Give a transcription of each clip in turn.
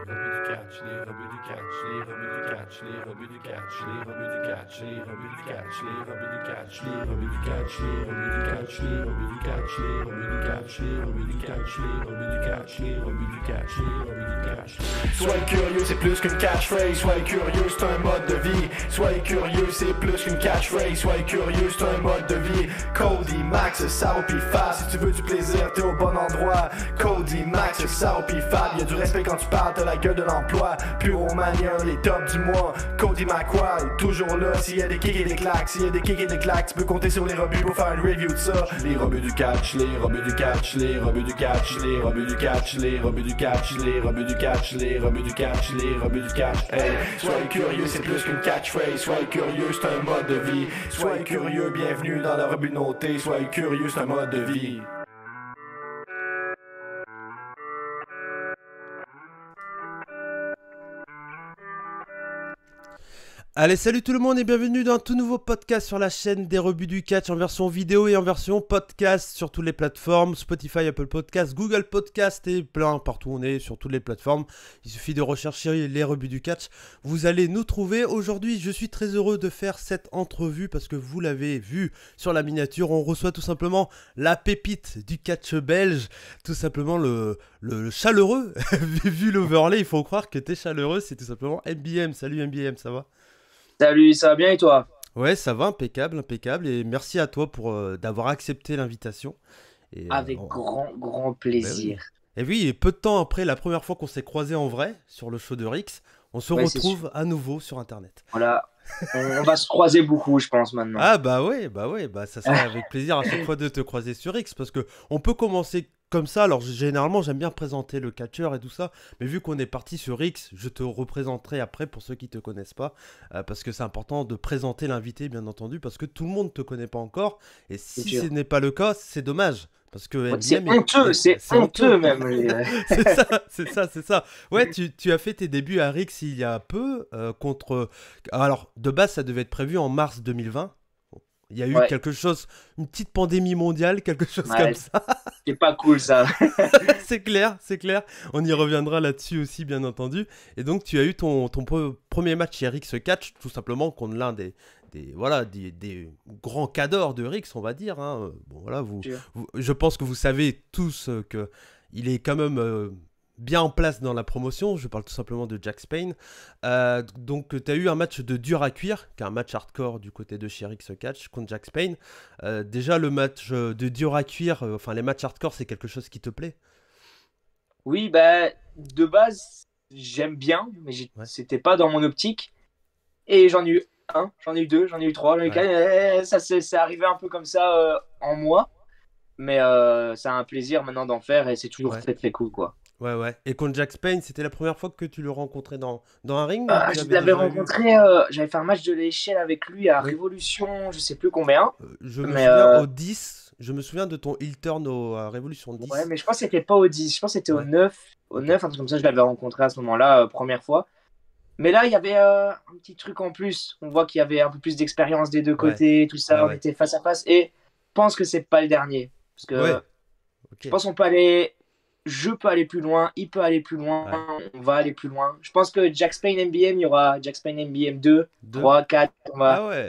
Soyez curieux, c'est plus qu'une catchphrase. Soyez curieux, c'est un mode de vie. Soyez curieux, c'est plus qu'une catchphrase. Soyez curieux, c'est un mode de vie. Cody, Max, Sao pis Fab. Si tu veux du plaisir, t'es au bon endroit. Cody, Max, Sao pis Fab. Y'a du respect quand tu parles, t'as la gueule de l'emploi. Pyromania, les tops du mois. Cody McQuarrie, toujours là. S'il y a des kicks et des claques, s'il y a des kicks et des claques, tu peux compter sur les rebuts pour faire une review de ça. Les rebuts du catch, les rebuts du catch, les rebuts du catch, les rebuts du catch, les rebuts du catch, les rebuts du catch, les rebuts du catch, les rebuts du catch. Hey, soyez curieux, c'est plus qu'une catchphrase. Soyez curieux, c'est un mode de vie. Soyez curieux, bienvenue dans le rebut noté. Soyez curieux, c'est un mode de vie. Allez, salut tout le monde et bienvenue dans un tout nouveau podcast sur la chaîne des rebuts du catch en version vidéo et en version podcast sur toutes les plateformes, Spotify, Apple Podcast, Google Podcast et plein partout on est sur toutes les plateformes. Il suffit de rechercher les rebuts du catch, vous allez nous trouver. Aujourd'hui, je suis très heureux de faire cette entrevue parce que vous l'avez vu sur la miniature, on reçoit tout simplement la pépite du catch belge, tout simplement le chaleureux. Vu l'overlay, il faut croire que t'es chaleureux, c'est tout simplement MBM. Salut MBM, ça va ? Salut, ça va bien et toi? Ouais, ça va, impeccable, impeccable. Et merci à toi pour d'avoir accepté l'invitation. Et, Avec grand plaisir. Et oui, et peu de temps après la première fois qu'on s'est croisés en vrai sur le show de Rix, on se retrouve à nouveau sur Internet. Voilà, on va se croiser beaucoup, je pense, maintenant. Ah bah ouais, ça serait avec plaisir à chaque fois de te croiser sur Rix, parce que on peut commencer comme ça. Alors généralement j'aime bien présenter le catcheur et tout ça, mais vu qu'on est parti sur X, je te représenterai après pour ceux qui te connaissent pas, parce que c'est important de présenter l'invité bien entendu, parce que tout le monde te connaît pas encore, et si ce n'est pas le cas, c'est dommage. Parce que c'est honteux même. c'est ça. Ouais, tu as fait tes débuts à Rix il y a peu contre. Alors de base ça devait être prévu en mars 2020. Il y a eu quelque chose, une petite pandémie mondiale, quelque chose comme ça. C'est pas cool ça. C'est clair. On y reviendra là-dessus aussi, bien entendu. Et donc, tu as eu ton premier match chez Rix Catch, tout simplement contre l'un des grands cadors de Rix, on va dire. Hein. Bon, voilà, je pense que vous savez tous qu'il est quand même bien en place dans la promotion. Je parle tout simplement de Jack Spain. Donc tu as eu un match de dur à cuire, qui est un match hardcore du côté de chez Rix Catch contre Jack Spain. Déjà le match de dur à cuire, enfin les matchs hardcore, c'est quelque chose qui te plaît? Oui, bah de base j'aime bien, mais c'était pas dans mon optique. Et j'en ai eu un, j'en ai eu deux, j'en ai eu trois, j'en ai eu quatre. Ça c'est arrivé un peu comme ça en moi. Mais c'est un plaisir maintenant d'en faire et c'est toujours très très cool quoi. Ouais. Et contre Jack Spain, c'était la première fois que tu le rencontrais dans un ring? Je l'avais rencontré, j'avais fait un match de l'échelle avec lui à Révolution, je sais plus combien. Je me souviens au 10, je me souviens de ton heel turn à Révolution 10. Ouais, mais je pense que c'était pas au 10, je pense que c'était au 9. Au 9, un truc comme ça, je l'avais rencontré à ce moment-là, première fois. Mais là, il y avait un petit truc en plus. On voit qu'il y avait un peu plus d'expérience des deux côtés, tout ça, on était face à face. Et je pense que c'est pas le dernier. Parce que je pense qu'on peut aller. Je peux aller plus loin, il peut aller plus loin, on va aller plus loin. Je pense que Jack Spain MBM, il y aura Jack Spain MBM 2, 3, 4,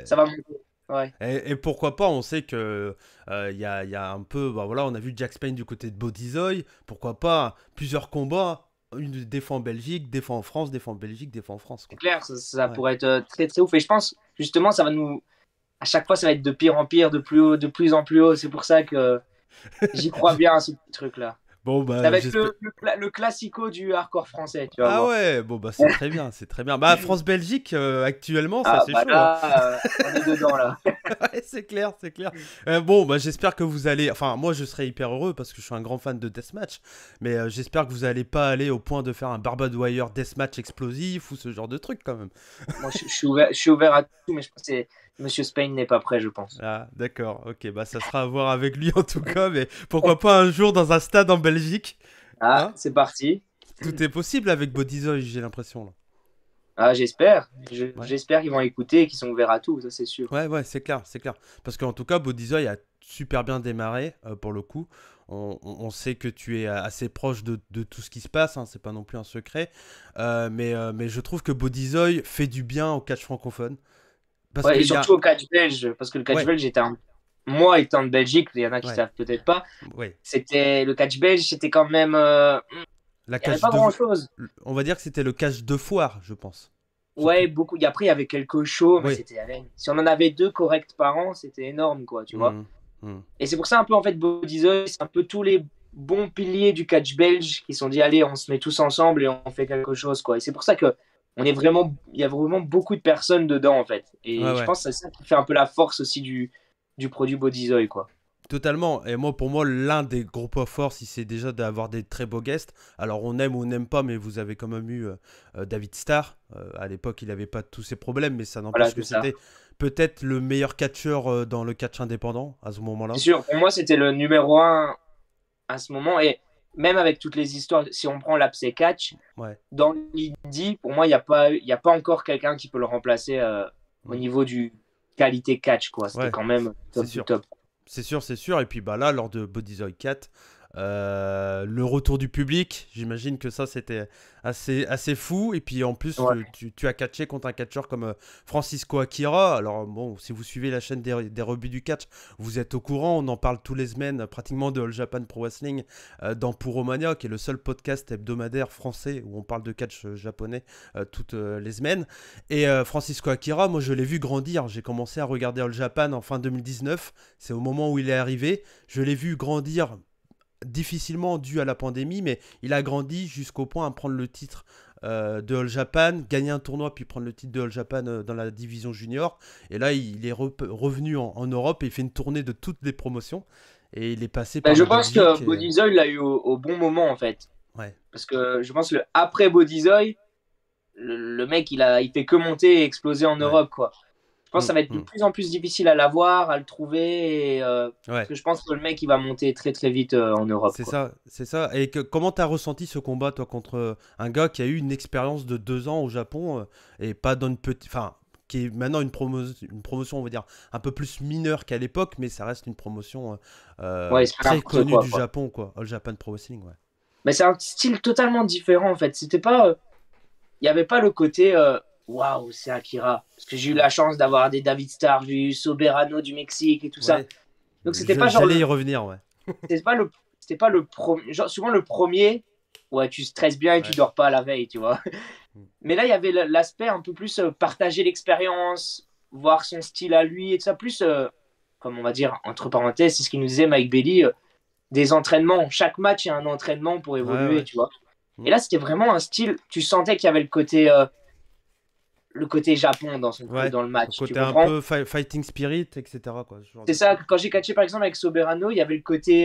ça va monter. Ouais. Et pourquoi pas, on sait que y a un peu, on a vu Jack Spain du côté de Bodyzoy, pourquoi pas plusieurs combats, des fois en Belgique, des fois en France, des fois en Belgique, des fois en France. C'est clair, ça pourrait être très très ouf. Et je pense justement, ça va nous, à chaque fois, ça va être de pire en pire, de plus en plus haut. C'est pour ça que j'y crois bien à ce petit truc là. Bon, bah, ça va être le classico du hardcore français, tu vois. Ah ouais, bon bah c'est très bien, c'est très bien. Bah France-Belgique actuellement, ça c'est chaud. Là, on est dedans là. Ouais, c'est clair. Bon bah j'espère que vous allez, enfin moi je serais hyper heureux parce que je suis un grand fan de deathmatch, mais j'espère que vous allez pas aller au point de faire un Barbed Wire deathmatch explosif ou ce genre de truc quand même. Moi je suis ouvert à tout, mais je pense que Monsieur Spain n'est pas prêt, je pense. Ah, d'accord, ok, bah ça sera à voir avec lui en tout cas, mais pourquoi pas un jour dans un stade en Belgique. Ah, c'est parti. Tout est possible avec Bodyzoy, j'ai l'impression là. Ah, j'espère. Ouais. J'espère qu'ils vont écouter et qu'ils sont ouverts à tout, ça c'est sûr. Ouais, ouais, c'est clair, c'est clair. Parce qu'en tout cas, Bodyzoy a super bien démarré pour le coup. On sait que tu es assez proche de tout ce qui se passe, hein, c'est pas non plus un secret. Mais je trouve que Bodyzoy fait du bien au catch francophone. Parce Ouais, et qu'il y a. surtout au catch belge, parce que le catch Ouais, belge était un... Moi, étant de Belgique, il y en a qui ouais, savent peut-être pas, ouais. c'était le catch belge, c'était quand même... La Il n'y avait catch pas de. grand-chose. On va dire que c'était le catch de foire, je pense. Surtout. Ouais, beaucoup. Et après, il y avait quelques shows, mais Oui. c'était... Si on en avait 2 corrects par an, c'était énorme, quoi, tu vois. Hmm, hmm. Et c'est pour ça, un peu, en fait, Bodyzoy, c'est un peu tous les bons piliers du catch belge qui se sont dit, allez, on se met tous ensemble et on fait quelque chose, quoi. Et c'est pour ça que il y a vraiment beaucoup de personnes dedans, en fait. Ouais, Et je ouais. pense que c'est ça qui fait un peu la force aussi du produit Bodyzoy, quoi. Totalement. Et moi, pour moi, l'un des gros points forts, si c'est déjà d'avoir des très beaux guests. Alors, on aime ou on n'aime pas, mais vous avez quand même eu David Starr. À l'époque, il n'avait pas tous ces problèmes, mais ça Voilà, n'empêche que c'est ça. c'était peut-être le meilleur catcheur dans le catch indépendant à ce C'est moment-là. sûr, pour moi, c'était le numéro un à ce moment. Et même avec toutes les histoires, si on prend l'Apsé Catch, Ouais. dans l'indie, pour moi, il y a pas encore quelqu'un qui peut le remplacer au Mm. niveau du qualité catch, quoi. C'était Ouais, quand même c'est top du sûr. top. C'est sûr, c'est sûr. Et puis bah là, lors de Bodyzoy 4, le retour du public, j'imagine que ça c'était assez fou. Et puis en plus, Ouais. tu as catché contre un catcheur comme Francisco Akira. Alors bon, si vous suivez la chaîne des rebuts du catch, vous êtes au courant. On en parle tous les semaines pratiquement de All Japan Pro Wrestling dans Puromania, qui est le seul podcast hebdomadaire français où on parle de catch japonais toutes les semaines. Et Francisco Akira, moi je l'ai vu grandir. J'ai commencé à regarder All Japan en fin 2019. C'est au moment où il est arrivé. Je l'ai vu grandir difficilement dû à la pandémie, mais il a grandi jusqu'au point à prendre le titre de All Japan, gagner un tournoi, puis prendre le titre de All Japan dans la division junior. Et là, il est revenu en Europe et il fait une tournée de toutes les promotions. Et il est passé Ben, par je la pense que Belgique. Bodyzoy l'a eu au bon moment, en fait. Ouais. Parce que je pense que le après Bodyzoy, le mec, il fait que monter et exploser en Ouais. Europe, quoi. Je pense que ça va être de plus en plus difficile à l'avoir, à le trouver. Parce Ouais. que je pense que le mec, il va monter très très vite en Europe, C'est quoi. ça, c'est ça. Et comment t'as ressenti ce combat, toi, contre un gars qui a eu une expérience de 2 ans au Japon et pas dans une petite. Enfin, qui est maintenant une promotion, on va dire, un peu plus mineure qu'à l'époque, mais ça reste une promotion Ouais, c'est très n'importe connue quoi, du quoi. Japon, quoi. All Japan Pro Wrestling, ouais. Mais c'est un style totalement différent, en fait. C'était pas. Il n'y avait pas le côté waouh, c'est Akira. Parce que j'ai eu Mm. la chance d'avoir des David Starr, j'ai eu Soberano du Mexique et tout ça. Ouais, Donc c'était pas genre j'allais y revenir, ouais. c'était pas le premier. Genre, souvent le premier, ouais, tu stresses bien et tu Ouais. dors pas la veille, tu vois. Mm. Mais là, il y avait l'aspect un peu plus partager l'expérience, voir son style à lui et tout ça. Plus, comme on va dire, entre parenthèses, c'est ce qu'il nous disait Mike Bailey, des entraînements. Chaque match, il y a un entraînement pour Ouais, évoluer, ouais. tu vois. Mm. Et là, c'était vraiment un style, tu sentais qu'il y avait le côté Japon Ouais. dans le Le match, tu côté un comprends? peu fighting spirit, etc., quoi. Ce genre C'est de ça, truc. quand j'ai catché par exemple avec Soberano, il y avait le côté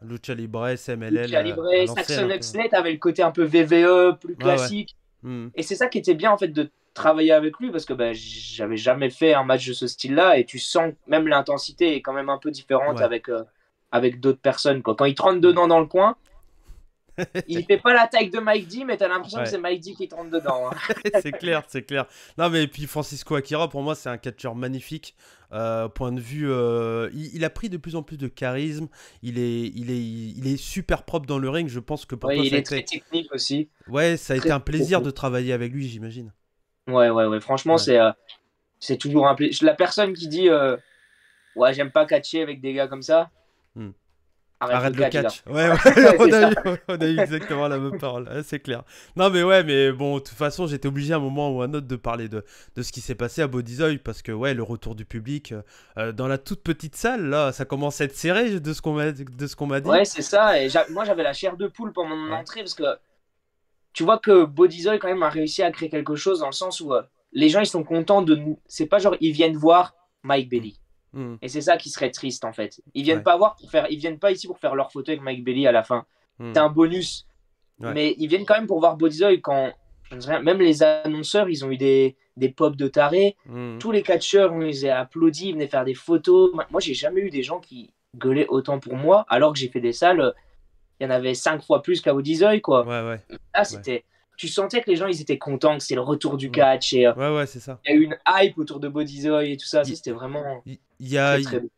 Lucha Libre, SMLL Lucha à Libre, l'ancienne, un Saxon peu. Huxley avait le côté un peu VVE, plus Ouais, ouais. classique. Mm. Et c'est ça qui était bien en fait de travailler avec lui parce que ben, j'avais jamais fait un match de ce style-là et tu sens que même l'intensité est quand même un peu différente Ouais. avec d'autres personnes, quoi. Quand il te rentre Mm. dedans dans le coin, il fait pas la taille de Mike D, mais t'as l'impression que Ouais. c'est Mike D qui te rentre dedans, hein. C'est clair, c'est clair. Non, mais puis Francisco Akira, pour moi, c'est un catcheur magnifique. Point de vue, il a pris de plus en plus de charisme. Il est super propre dans le ring. Je pense que pour Ouais, toi, il ça a est très été, technique aussi. ouais, ça a Très, été un très plaisir technique. de travailler avec lui, j'imagine. Ouais, ouais, ouais. Franchement, Ouais. c'est toujours un plaisir. La personne qui dit ouais, j'aime pas catcher avec des gars comme ça, Hmm. arrête le Arrête le catch, gars. catch. Ouais, ouais, C'est ça. on a eu exactement la même parole. Ouais, c'est clair. Non, mais ouais, mais bon, de toute façon, j'étais obligé à un moment ou à un autre de parler de ce qui s'est passé à Bodyzoy parce que, ouais, le retour du public dans la toute petite salle, là, ça commence à être serré de ce qu'on m'a dit. Ouais, c'est ça. Et moi, j'avais la chair de poule pendant mon Ouais. entrée parce que tu vois que Bodyzoy, quand même, a réussi à créer quelque chose dans le sens où les gens, ils sont contents de. C'est pas genre, ils viennent voir Mike Hmm. Bailey. Hmm. Et c'est ça qui serait triste, en fait. Ils viennent Ouais. pas ils viennent pas ici pour faire leur photo avec Mike Bailey à la fin. Hmm. C'est un bonus. Ouais. Mais ils viennent quand même pour voir Bodyzoy quand. Je ne sais rien, même les annonceurs, ils ont eu des pop de tarés. Hmm. Tous les catcheurs, on les a applaudis, ils venaient faire des photos. Moi, j'ai jamais eu des gens qui gueulaient autant pour moi, alors que j'ai fait des salles, il y en avait 5 fois plus qu'à Bodyzoy, quoi. Ouais, ouais. Là, Ouais. tu sentais que les gens, ils étaient contents, que c'est le retour du catch. Et Ouais, c'est ça. il y a eu une hype autour de Bodyzoy et tout ça. Il, C'était vraiment il y a, très, très beau.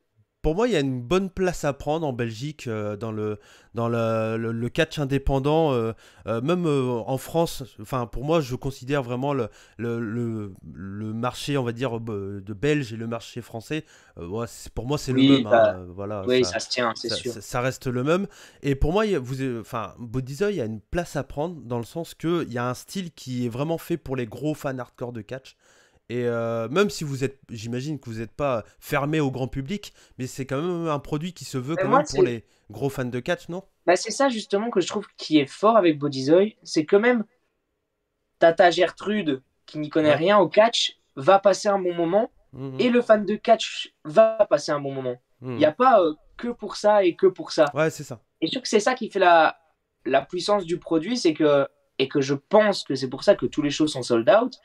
Pour moi, il y a une bonne place à prendre en Belgique dans le catch indépendant, même en France. Enfin, pour moi, je considère vraiment le marché, on va dire, de belge et le marché français. Ouais, pour moi, c'est le Oui, même. Hein, voilà, oui, ça se tient, c'est sûr. ça reste le même. Et pour moi, enfin, Bodyzoy, il y a une place à prendre dans le sens que il y a un style qui est vraiment fait pour les gros fans hardcore de catch. Et même si j'imagine que vous n'êtes pas fermé au grand public, mais c'est quand même un produit qui se veut Mais quand moi, même pour les gros fans de catch, non? bah, c'est ça justement que je trouve qui est fort avec Bodyzoy. C'est que même Tata Gertrude, qui n'y connaît Ouais. rien au catch, va passer un bon moment. Mhm. Et le fan de catch va passer un bon moment. Il n'y a pas que pour ça et que pour ça. Ouais, c'est ça. Et je trouve que c'est ça qui fait la puissance du produit, et que je pense que c'est pour ça que tous les shows sont sold out,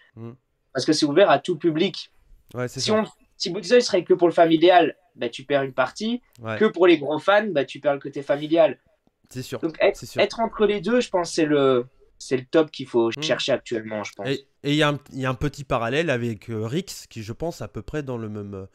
parce que c'est ouvert à tout public. Ouais, c'est Si, ça. si Bodyzoy serait que pour le familial, bah, tu perds une partie. Ouais. Que pour les gros fans, bah, tu perds le côté familial. C'est sûr. Donc C'est sûr. être entre les deux, je pense que c'est le top qu'il faut chercher actuellement, je pense. Et il y a un petit parallèle avec Rix, qui je pense à peu près dans le même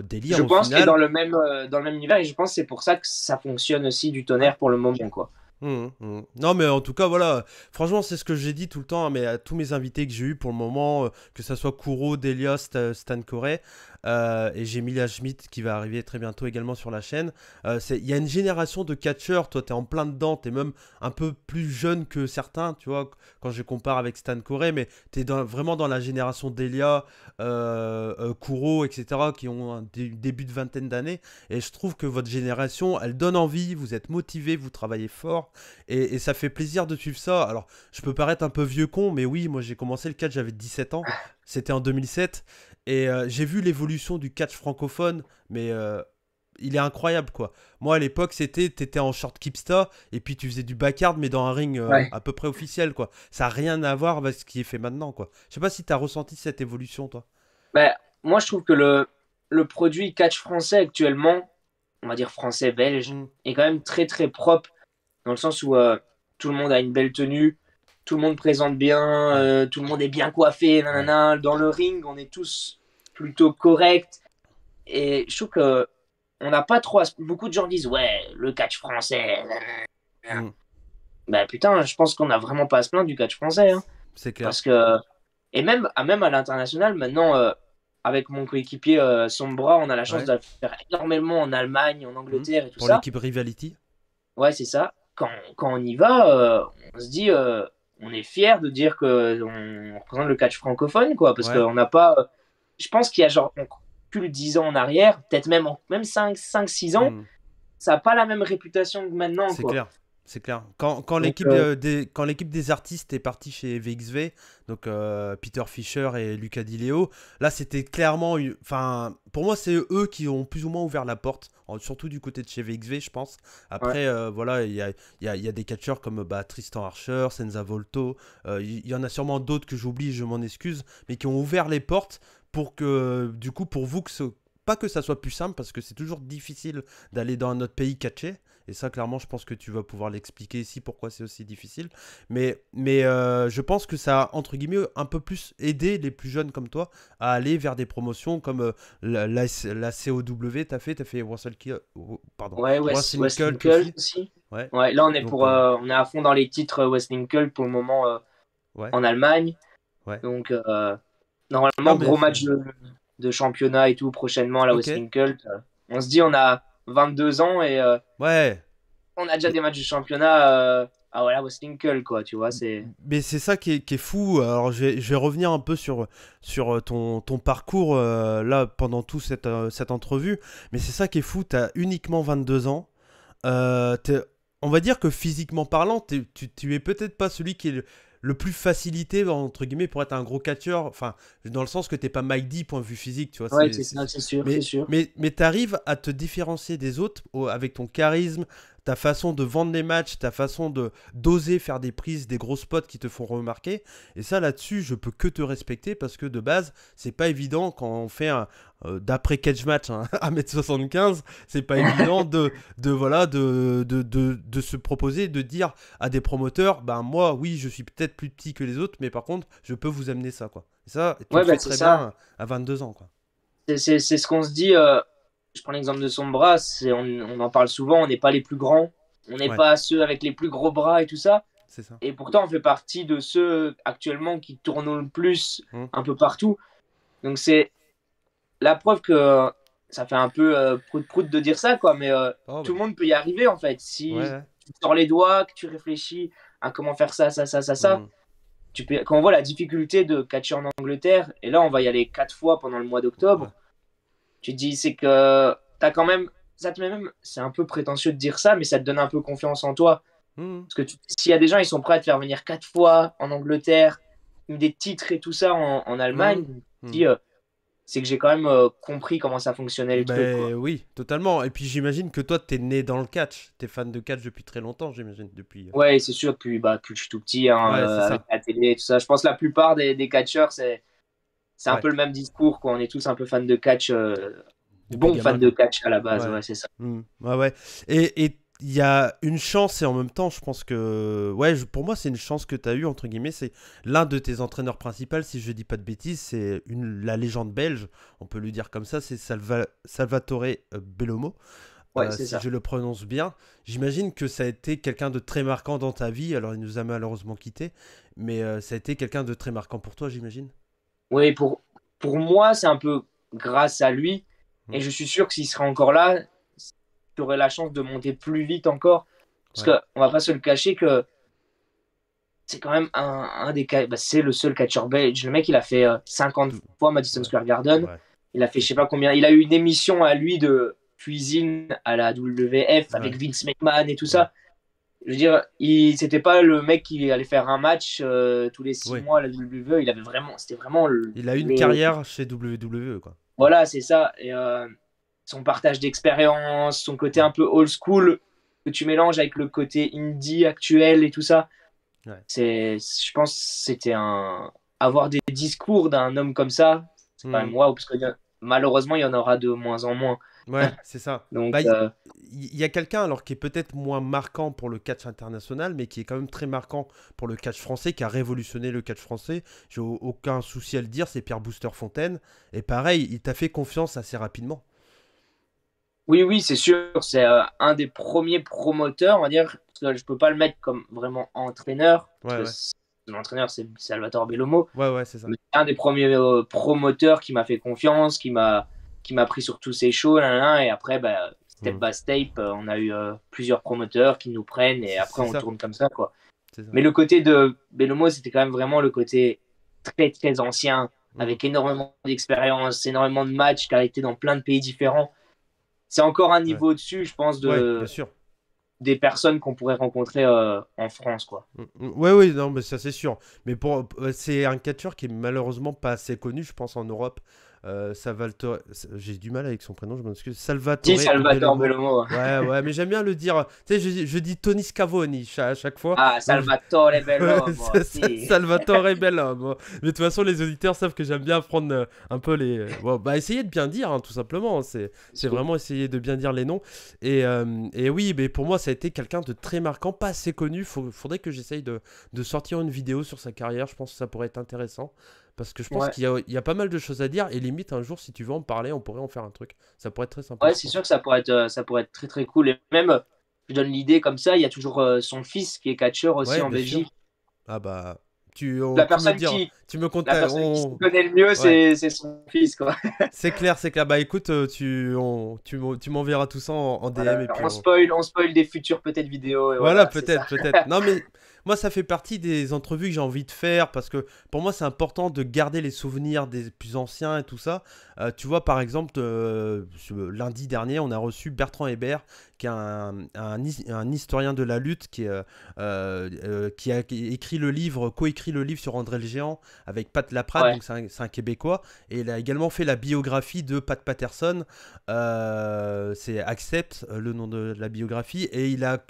délire Je au pense qu'il est final. dans le même univers, et je pense que c'est pour ça que ça fonctionne aussi du tonnerre pour le moment, quoi. Non, mais en tout cas, voilà, franchement, c'est ce que j'ai dit tout le temps, hein, mais à tous mes invités que j'ai eu pour le moment, que ça soit Kuro, Delia, Stan Corey, et j'ai Emilia Schmidt qui va arriver très bientôt également sur la chaîne. Il y a une génération de catcheurs, toi, t'es en plein dedans, t'es même un peu plus jeune que certains, tu vois, quand je compare avec Stan Corey, mais t'es vraiment dans la génération Delia, Kuro, etc., qui ont un début de vingtaine d'années, et je trouve que votre génération, elle donne envie, vous êtes motivés, vous travaillez fort. Et ça fait plaisir de suivre ça. Alors, je peux paraître un peu vieux con, mais oui, moi j'ai commencé le catch, j'avais 17 ans. C'était en 2007. Et j'ai vu l'évolution du catch francophone, mais il est incroyable, quoi. Moi, à l'époque, t'étais en short kipsta, et puis tu faisais du backyard, mais dans un ring à peu près officiel, quoi. Ça n'a rien à voir avec ce qui est fait maintenant, quoi. Je sais pas si t'as ressenti cette évolution, toi. Bah, moi, je trouve que le produit catch français actuellement, on va dire français-belge, est quand même très très propre, dans le sens où tout le monde a une belle tenue, tout le monde présente bien, tout le monde est bien coiffé, nanana. Dans le ring, on est tous plutôt corrects. Et je trouve que on n'a pas trop. Beaucoup de gens disent ouais, le catch français. Bah putain, je pense qu'on n'a vraiment pas à se plaindre du catch français. Hein. C'est clair. Parce que. Et même à l'international, maintenant, avec mon coéquipier Sombra, on a la chance de faire énormément en Allemagne, en Angleterre et tout ça. Pour l'équipe Rivality. Ouais, c'est ça. Quand on y va, on se dit, on est fier de dire qu'on représente le catch francophone, quoi. Parce qu'on n'a pas. Je pense qu'il y a genre plus de 10 ans en arrière, peut-être même 5-6 ans, ça n'a pas la même réputation que maintenant. C'est quoi. clair. C'est clair. Quand l'équipe des artistes est partie chez VXV, donc Peter Fischer et Luca Di Leo, là c'était clairement, enfin pour moi c'est eux qui ont plus ou moins ouvert la porte, surtout du côté de chez VXV je pense. Après voilà il y a des catcheurs comme Tristan Archer, Senza Volto, il y en a sûrement d'autres que j'oublie, je m'en excuse, mais qui ont ouvert les portes pour que du coup pour vous pas que ça soit plus simple parce que c'est toujours difficile d'aller dans un autre pays catcher. Et ça, clairement, je pense que tu vas pouvoir l'expliquer ici pourquoi c'est aussi difficile. Mais je pense que ça a, entre guillemets, un peu plus aidé les plus jeunes comme toi à aller vers des promotions comme la COW, t'as fait Wrestle Cult aussi. Ouais. Là, on est, on est à fond dans les titres Wrestling Cult pour le moment en Allemagne. Ouais. Donc, normalement, gros match de championnat et tout prochainement à la Wrestling Cult. On se dit, on a 22 ans et on a déjà des matchs de championnat à la Wrestling Cult, quoi, tu vois. Mais c'est ça qui est fou. Alors, je vais revenir un peu sur ton parcours là pendant toute cette entrevue. Mais c'est ça qui est fou. Tu as uniquement 22 ans. On va dire que physiquement parlant, tu es peut-être pas celui qui est le plus facilité entre guillemets pour être un gros catcheur, enfin dans le sens que t'es pas Mike D point de vue physique, tu vois. Ouais, c'est sûr. Mais t'arrives à te différencier des autres avec ton charisme, ta façon de vendre les matchs, ta façon d'oser faire des prises, des gros spots qui te font remarquer. Et ça, là-dessus, je peux que te respecter parce que de base, c'est pas évident quand on fait d'après catch match hein, 1m75, c'est pas évident de se proposer, de dire à des promoteurs, ben moi, oui, je suis peut-être plus petit que les autres, mais par contre, je peux vous amener ça, quoi. Et ça, tu le fais très bien à 22 ans, quoi. C'est ce qu'on se dit. Je prends l'exemple de Sombra, on en parle souvent, on n'est pas les plus grands, on n'est pas ceux avec les plus gros bras et tout ça. C'est ça. Et pourtant, on fait partie de ceux actuellement qui tournent le plus un peu partout. Donc, c'est la preuve que ça fait un peu prout-prout de dire ça, quoi. Mais tout le monde peut y arriver, en fait. Si tu sors les doigts, que tu réfléchis à comment faire ça. Quand on voit la difficulté de catcher en Angleterre, et là, on va y aller 4 fois pendant le mois d'octobre. Tu te dis, c'est que t'as quand même, c'est un peu prétentieux de dire ça, mais ça te donne un peu confiance en toi. Parce que s'il y a des gens, ils sont prêts à te faire venir 4 fois en Angleterre, des titres et tout ça en Allemagne, tu te dis, c'est que j'ai quand même compris comment ça fonctionnait le truc, quoi. Oui, totalement. Et puis j'imagine que toi, t'es né dans le catch. T'es fan de catch depuis très longtemps, j'imagine. Ouais, c'est sûr, depuis que je suis tout petit, avec la télé et tout ça. Je pense que la plupart des catcheurs, c'est un peu le même discours, quoi. On est tous un peu fans de catch, bons fans de catch à la base, c'est ça. Ouais. Et il y a une chance, et en même temps, je pense que... pour moi, c'est une chance que tu as eue, entre guillemets. C'est l'un de tes entraîneurs principaux, si je dis pas de bêtises, c'est la légende belge, on peut lui dire comme ça, c'est Salvatore Bellomo. C'est si ça. je le prononce bien. J'imagine que ça a été quelqu'un de très marquant dans ta vie. Alors, il nous a malheureusement quittés, mais ça a été quelqu'un de très marquant pour toi, j'imagine. Oui, pour moi, c'est un peu grâce à lui. Et je suis sûr que s'il serait encore là, tu aurais la chance de monter plus vite encore. Parce qu'on va pas se le cacher que c'est quand même un des c'est le seul catcheur belge. Le mec, il a fait 50 fois Madison Square Garden. Il a fait je sais pas combien. Il a eu une émission à lui de cuisine à la WF avec Vince McMahon et tout ça. Je veux dire, c'était pas le mec qui allait faire un match tous les 6 mois à la WWE. C'était vraiment il a eu une carrière chez WWE, quoi. Voilà, c'est ça. Et son partage d'expérience, son côté un peu old school que tu mélanges avec le côté indie actuel et tout ça. Je pense que c'était avoir des discours d'un homme comme ça, c'est quand même waouh, parce que malheureusement, il y en aura de moins en moins. Ouais, c'est ça. Donc, il y a quelqu'un alors qui est peut-être moins marquant pour le catch international, mais qui est quand même très marquant pour le catch français, qui a révolutionné le catch français. J'ai aucun souci à le dire, c'est Pierre Booster Fontaine. Et pareil, il t'a fait confiance assez rapidement. Oui, c'est sûr. C'est un des premiers promoteurs, on va dire. Parce que je peux pas le mettre comme vraiment entraîneur. L'entraîneur, c'est Salvatore Bellomo. C'est ça. Mais c'est un des premiers promoteurs qui m'a fait confiance, qui m'a pris sur tous ses shows. Et après, step by step, on a eu plusieurs promoteurs qui nous prennent et après on tourne comme ça, quoi. Mais le côté de Bellomo, c'était quand même vraiment le côté très très ancien, avec énormément d'expérience, énormément de matchs, qui a été dans plein de pays différents. C'est encore un niveau au-dessus, je pense, bien sûr, des personnes qu'on pourrait rencontrer en France, quoi. Oui, non, mais ça c'est sûr. Mais c'est un catcheur qui est malheureusement pas assez connu, je pense, en Europe. Salvatore, j'ai du mal avec son prénom, je m'en excuse. Salvatore Bellomo. Ouais, mais j'aime bien le dire. Tu sais, je dis Tony Scavoni à chaque fois. Ah, Salvatore Bellomo. Salvatore Bellomo. Mais de toute façon, les auditeurs savent que j'aime bien prendre un peu les. Essayer de bien dire, hein, tout simplement. C'est vraiment essayer de bien dire les noms. Et oui, mais pour moi, ça a été quelqu'un de très marquant, pas assez connu. Faudrait que j'essaye de sortir une vidéo sur sa carrière. Je pense que ça pourrait être intéressant. Parce que je pense qu'il y a pas mal de choses à dire. Et limite, un jour, si tu veux en parler, on pourrait en faire un truc. Ça pourrait être très sympa. Ouais, c'est sûr que ça pourrait être très très cool. Et même, je donne l'idée comme ça, il y a toujours son fils qui est catcheur aussi en Belgique. Sûr. Ah bah... La personne qui connaît le mieux, c'est son fils, quoi. C'est clair. Bah écoute, tu m'enverras tout ça en DM. Voilà, et puis on spoil des futures peut-être vidéos. Voilà, peut-être. Non mais moi, ça fait partie des entrevues que j'ai envie de faire parce que pour moi, c'est important de garder les souvenirs des plus anciens et tout ça. Tu vois, par exemple, lundi dernier, on a reçu Bertrand Hébert, qui est un historien de la lutte qui a écrit le livre, coécrit le livre sur André le Géant avec Pat Laprade, Ouais. donc c'est un Québécois. Et il a également fait la biographie de Pat Patterson. C'est Accept, le nom de la biographie. Et il a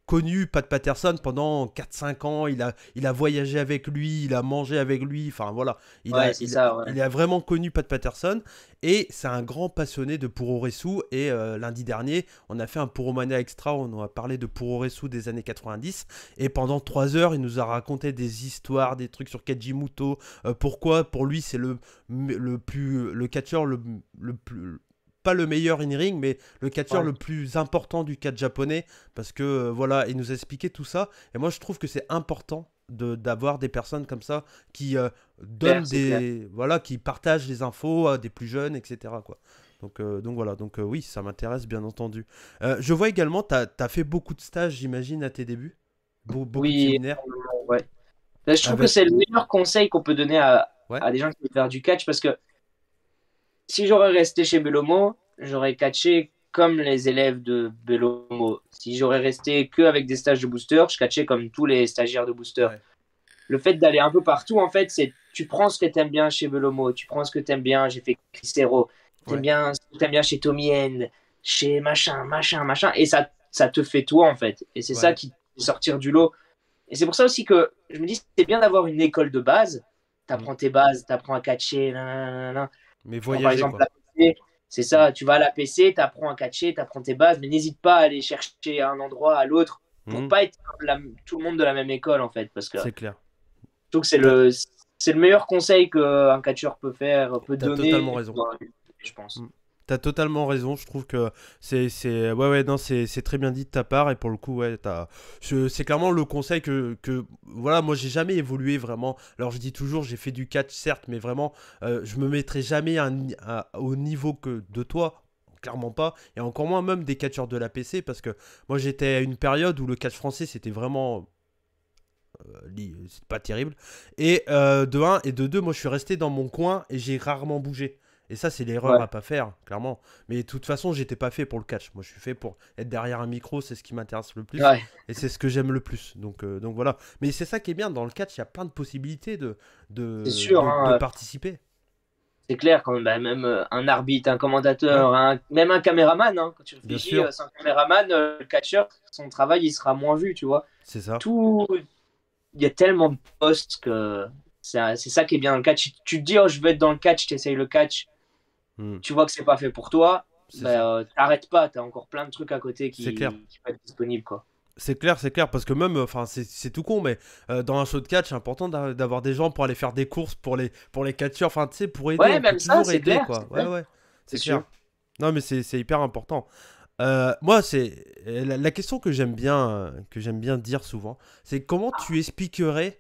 connu Pat Patterson pendant 4-5 ans. Il a voyagé avec lui, il a mangé avec lui. Enfin voilà, Ouais, c'est ça, ouais. il a vraiment connu Pat Patterson. Et c'est un grand passionné de Puroresu. Et lundi dernier, on a fait un Puromania Extra. On a parlé de Puroresu des années 90. Et pendant 3 heures, il nous a raconté des histoires, des trucs sur Keiji Muto. Pourquoi, pour lui, c'est le catcheur le plus. Pas le meilleur in-ring, mais le catcheur le plus important du catch japonais. Parce que, voilà, il nous a expliqué tout ça. Et moi, je trouve que c'est important d'avoir des personnes comme ça qui donnent voilà, qui partagent les infos à des plus jeunes, etc. quoi. Donc voilà, oui, ça m'intéresse bien entendu. Je vois également, tu as fait beaucoup de stages, j'imagine, à tes débuts. Beaucoup de séminaires. Ouais. Là, je trouve que c'est le meilleur conseil qu'on peut donner à des gens qui veulent faire du catch parce que si j'aurais resté chez Bellomo, j'aurais catché comme les élèves de Bellomo. Si j'aurais resté que avec des stages de booster, je catchais comme tous les stagiaires de booster. Ouais. Le fait d'aller un peu partout, en fait, c'est tu prends ce que tu aimes bien chez Bellomo, tu prends ce que tu aimes bien, j'ai fait Crisero, tu aimes bien ce que tu aimes bien chez Tommy End, chez machin, et ça te fait toi, en fait. Et c'est ça qui te fait sortir du lot. Et c'est pour ça aussi que je me dis, c'est bien d'avoir une école de base. Tu apprends tes bases, tu apprends à catcher, mais voyager, par exemple, l'APC, c'est ça, tu vas à l'APC, tu apprends à catcher, tu apprends tes bases, mais n'hésite pas à aller chercher à un endroit, à l'autre, pour pas être comme tout le monde de la même école, en fait. Parce que c'est clair. Je trouve que c'est le meilleur conseil qu'un catcheur peut donner. Totalement raison. Je pense. T'as totalement raison, je trouve que c'est très bien dit de ta part et pour le coup c'est clairement le conseil que voilà, moi j'ai jamais évolué vraiment. Alors je dis toujours j'ai fait du catch certes, mais vraiment je me mettrai jamais au niveau que de toi, clairement pas, et encore moins même des catcheurs de la PC parce que moi j'étais à une période où le catch français c'était vraiment c'est pas terrible et de 1 et de 2 moi je suis resté dans mon coin et j'ai rarement bougé. Et ça, c'est l'erreur à pas faire, clairement. Mais de toute façon, j'étais pas fait pour le catch. Moi, je suis fait pour être derrière un micro, c'est ce qui m'intéresse le plus. Ouais. Et c'est ce que j'aime le plus. Donc voilà. Mais c'est ça qui est bien. Dans le catch, il y a plein de possibilités de participer. C'est clair, quand même un arbitre, un commentateur, même un caméraman. Quand tu réfléchis, sans caméraman, le catcheur, son travail, il sera moins vu, tu vois. C'est ça. Il y a tellement de postes que c'est ça qui est bien dans le catch. Tu te dis, oh, je veux être dans le catch, tu essayes le catch. Tu vois que c'est pas fait pour toi, t'arrêtes pas, t'as encore plein de trucs à côté qui peuvent être disponibles, quoi. C'est clair, parce que même, c'est tout con, mais dans un show de catch, c'est important d'avoir des gens pour aller faire des courses pour les catcheurs, enfin, tu sais, pour aider, on peut toujours aider, clair, quoi. Ouais, c'est clair. Sûr. Non, mais c'est hyper important. Moi, c'est la question que j'aime bien dire souvent, c'est comment tu expliquerais.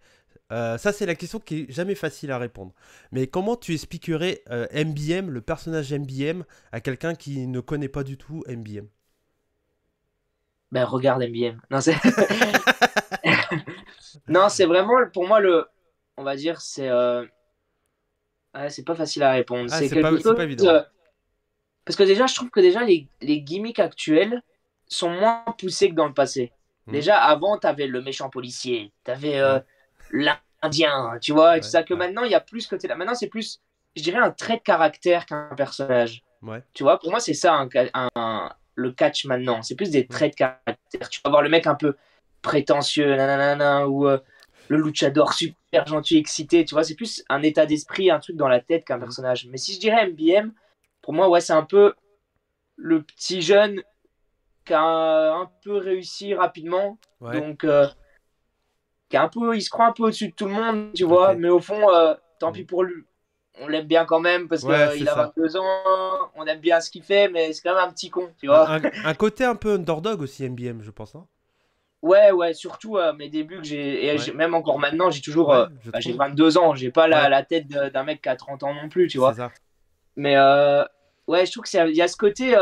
Ça, c'est la question qui est jamais facile à répondre. Mais comment tu expliquerais MBM, le personnage MBM, à quelqu'un qui ne connaît pas du tout MBM? Ben, regarde MBM. Non, c'est non, c'est vraiment, pour moi, on va dire, c'est pas facile à répondre. C'est pas évident. Parce que déjà, je trouve que déjà, les gimmicks actuels sont moins poussés que dans le passé. Déjà, avant, t'avais le méchant policier, t'avais l'Indien, tu vois, et tout ça, que maintenant, il y a plus que là. Maintenant, c'est plus, je dirais, un trait de caractère qu'un personnage. Tu vois, pour moi, c'est ça, le catch maintenant. C'est plus des traits de caractère. Tu vas voir le mec un peu prétentieux, ou le luchador super gentil, excité, tu vois, c'est plus un état d'esprit, un truc dans la tête qu'un personnage. Mais si je dirais MBM, pour moi, c'est un peu le petit jeune qui a un peu réussi rapidement, donc il se croit un peu au-dessus de tout le monde, tu vois, mais au fond, tant pis pour lui. On l'aime bien quand même parce qu'il a 22 ans, on aime bien ce qu'il fait, mais c'est quand même un petit con, tu vois. Un côté un peu underdog aussi, MBM, je pense. Hein. Ouais, surtout à mes débuts, même encore maintenant, j'ai toujours. J'ai 22 ans, j'ai pas la tête d'un mec qui a 30 ans non plus, tu vois. Ça. Mais je trouve qu'il y a ce côté,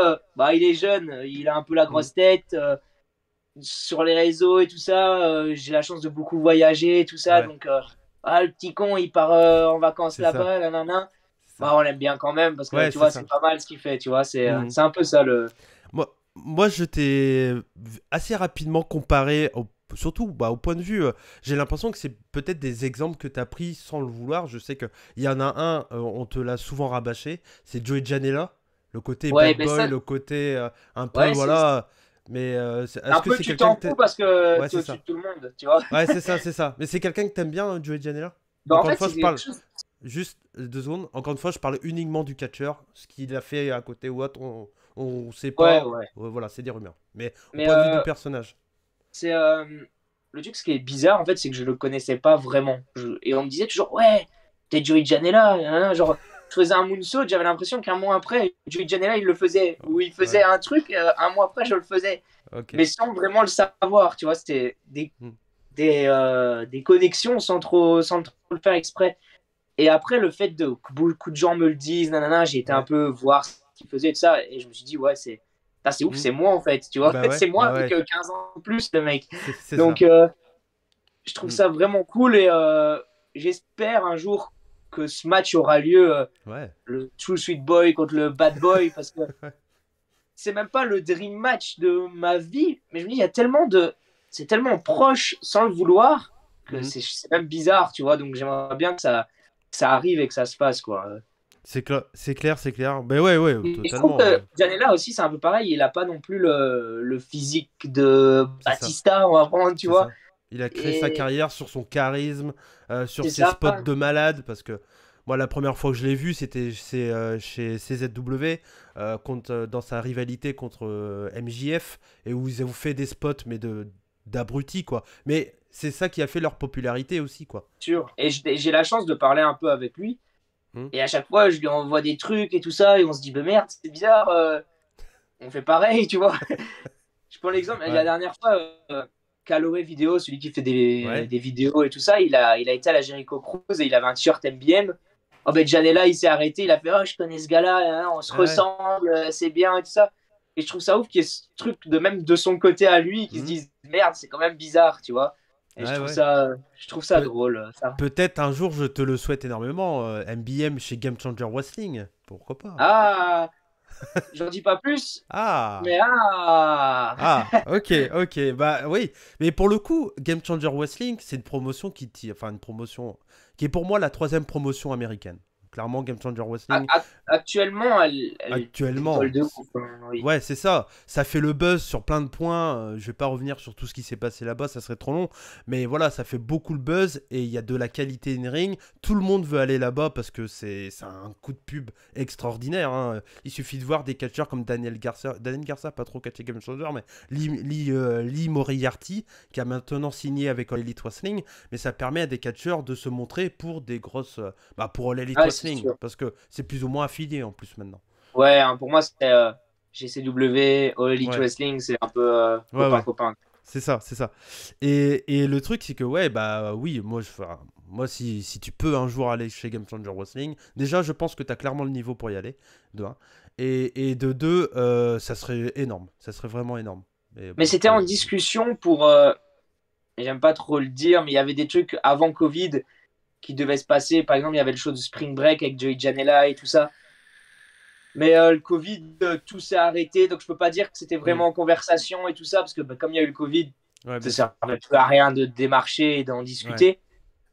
il est jeune, il a un peu la grosse tête, sur les réseaux et tout ça, j'ai la chance de beaucoup voyager et tout ça. Ouais, Donc, le petit con, il part en vacances c'est ça, là-bas, nanana. c'est ça. Bah, on l'aime bien quand même parce que Ouais, tu c'est vois, ça. c'est pas mal ce qu'il fait. Tu vois, Mhm. c'est un peu ça le. Moi, je t'ai assez rapidement comparé, surtout au point de vue, j'ai l'impression que c'est peut-être des exemples que tu as pris sans le vouloir. Je sais qu'il y en a un, on te l'a souvent rabâché, c'est Joey Janela, le côté Ouais, bad mais boy, ça, le côté un peu, ouais, c'est voilà. Mais est-ce un que peu c'est tu quelqu'un t'en que fous t'aimes. parce que Ouais, t'es c'est au-dessus ça. de tout le monde, tu vois. Ouais, c'est ça, c'est ça. Mais c'est quelqu'un que t'aimes bien, Joey Janela? Bah, en Encore une fait, fois, c'est je quelque parle chose. juste 2 secondes. Encore une fois, je parle uniquement du catcheur. Ce qu'il a fait à côté ou autre, on sait Ouais, pas. ouais. Voilà, c'est des rumeurs. Mais au Mais point de vue du personnage. c'est le truc, ce qui est bizarre en fait, c'est que je le connaissais pas vraiment. Et on me disait toujours, ouais, t'es Joey Janela. Nanana. Genre, je faisais un moonsault, j'avais l'impression qu'un mois après, Joey Janela, il le faisait. Ou il faisait Ouais, un truc, un mois après, je le faisais. ok. Mais sans vraiment le savoir, tu vois. C'était Hmm. des connexions sans trop le faire exprès. Et après, le fait de que beaucoup de gens me le disent, nanana, j'ai été un Ouais. peu voir ce qu'il faisait et tout ça. Et je me suis dit, ouais, c'est ouf, Hmm. c'est moi en fait, tu vois. Bah ouais, C'est moi bah avec ouais. 15 ans de plus, le mec. C'est Donc, ça. je trouve Hmm. ça vraiment cool et j'espère un jour que ce match aura lieu, Ouais. le True Sweet Boy contre le Bad Boy, parce que c'est même pas le dream match de ma vie, mais je me dis, il y a tellement de. C'est tellement proche sans le vouloir que Hmm. c'est même bizarre, tu vois. Donc, j'aimerais bien que ça arrive et que ça se passe, quoi. C'est clair, c'est clair. Bah ouais, ouais, Et je trouve totalement. que Janela aussi, c'est un peu pareil. Il a pas non plus le physique de C'est ça. Batista, on va prendre, tu C'est vois. ça. Il a créé sa Et carrière sur son charisme, sur c'est ses ça. spots de malade, parce que moi, la première fois que je l'ai vu, c'était chez CZW, dans sa rivalité contre MJF, et où ils ont fait des spots, mais d'abrutis, quoi. Mais c'est ça qui a fait leur popularité aussi, quoi. Sûr. Et j'ai la chance de parler un peu avec lui. Hmm. Et à chaque fois, je lui envoie des trucs et tout ça. Et on se dit, bah merde, c'est bizarre. On fait pareil, tu vois. Je prends l'exemple. La Ouais, dernière fois, Calloway Vidéo, celui qui fait ouais, des vidéos et tout ça, il a été à la Jericho Cruise et il avait un t-shirt MBM. Oh, ben Janela, il s'est arrêté. Il a fait, oh, je connais ce gars-là. Hein, on se ouais. ressemble. C'est bien et tout ça. Et je trouve ça ouf qu'il y ait ce truc de même de son côté à lui qui se Hmm. dise, merde, c'est quand même bizarre, tu vois. Et Ouais, ouais. je trouve ça Pe- drôle, ça. Peut-être un jour, je te le souhaite énormément, MBM chez Game Changer Wrestling. Pourquoi pas? Ah, j'en dis pas plus, Ah! mais ah, Ah, ok, ok, bah oui, mais pour le coup, Game Changer Wrestling, c'est une promotion enfin une promotion qui est pour moi la troisième promotion américaine. Clairement, Game Changer Wrestling, Actuellement, elle décolle actuellement, de ouf, hein, oui. ouais, c'est ça. Ça fait le buzz sur plein de points. Je vais pas revenir sur tout ce qui s'est passé là-bas, ça serait trop long. Mais voilà, ça fait beaucoup le buzz et il y a de la qualité in-ring. Tout le monde veut aller là-bas parce que c'est un coup de pub extraordinaire, hein. Il suffit de voir des catcheurs comme Daniel Garcia. Daniel Garcia, pas trop catché Game Changer, mais Lee Moriarty, qui a maintenant signé avec All Elite Wrestling. Mais ça permet à des catcheurs de se montrer pour des grosses. Pour All Elite Ouais, c'est Wrestling. sûr. Parce que c'est plus ou moins affilié en plus maintenant. Ouais, hein, pour moi, c'est GCW, All Elite Ouais, Wrestling, c'est un peu ouais, ouais. copain-copain. C'est ça, c'est ça. Et le truc, c'est que, ouais, bah oui, enfin, moi si tu peux un jour aller chez Game Changer Wrestling, déjà, je pense que tu as clairement le niveau pour y aller, de un. Et de deux, ça serait énorme. Ça serait vraiment énorme. Mais Mais bon, c'était en discussion pour, j'aime pas trop le dire, mais il y avait des trucs avant Covid qui devaient se passer. Par exemple, il y avait le show de Spring Break avec Joey Janela et tout ça. Mais le Covid, tout s'est arrêté, donc je peux pas dire que c'était Hmm. vraiment en conversation et tout ça, parce que bah, comme il y a eu le Covid, Ouais, ça bien sûr. servait plus à rien de démarcher et d'en Ouais. discuter.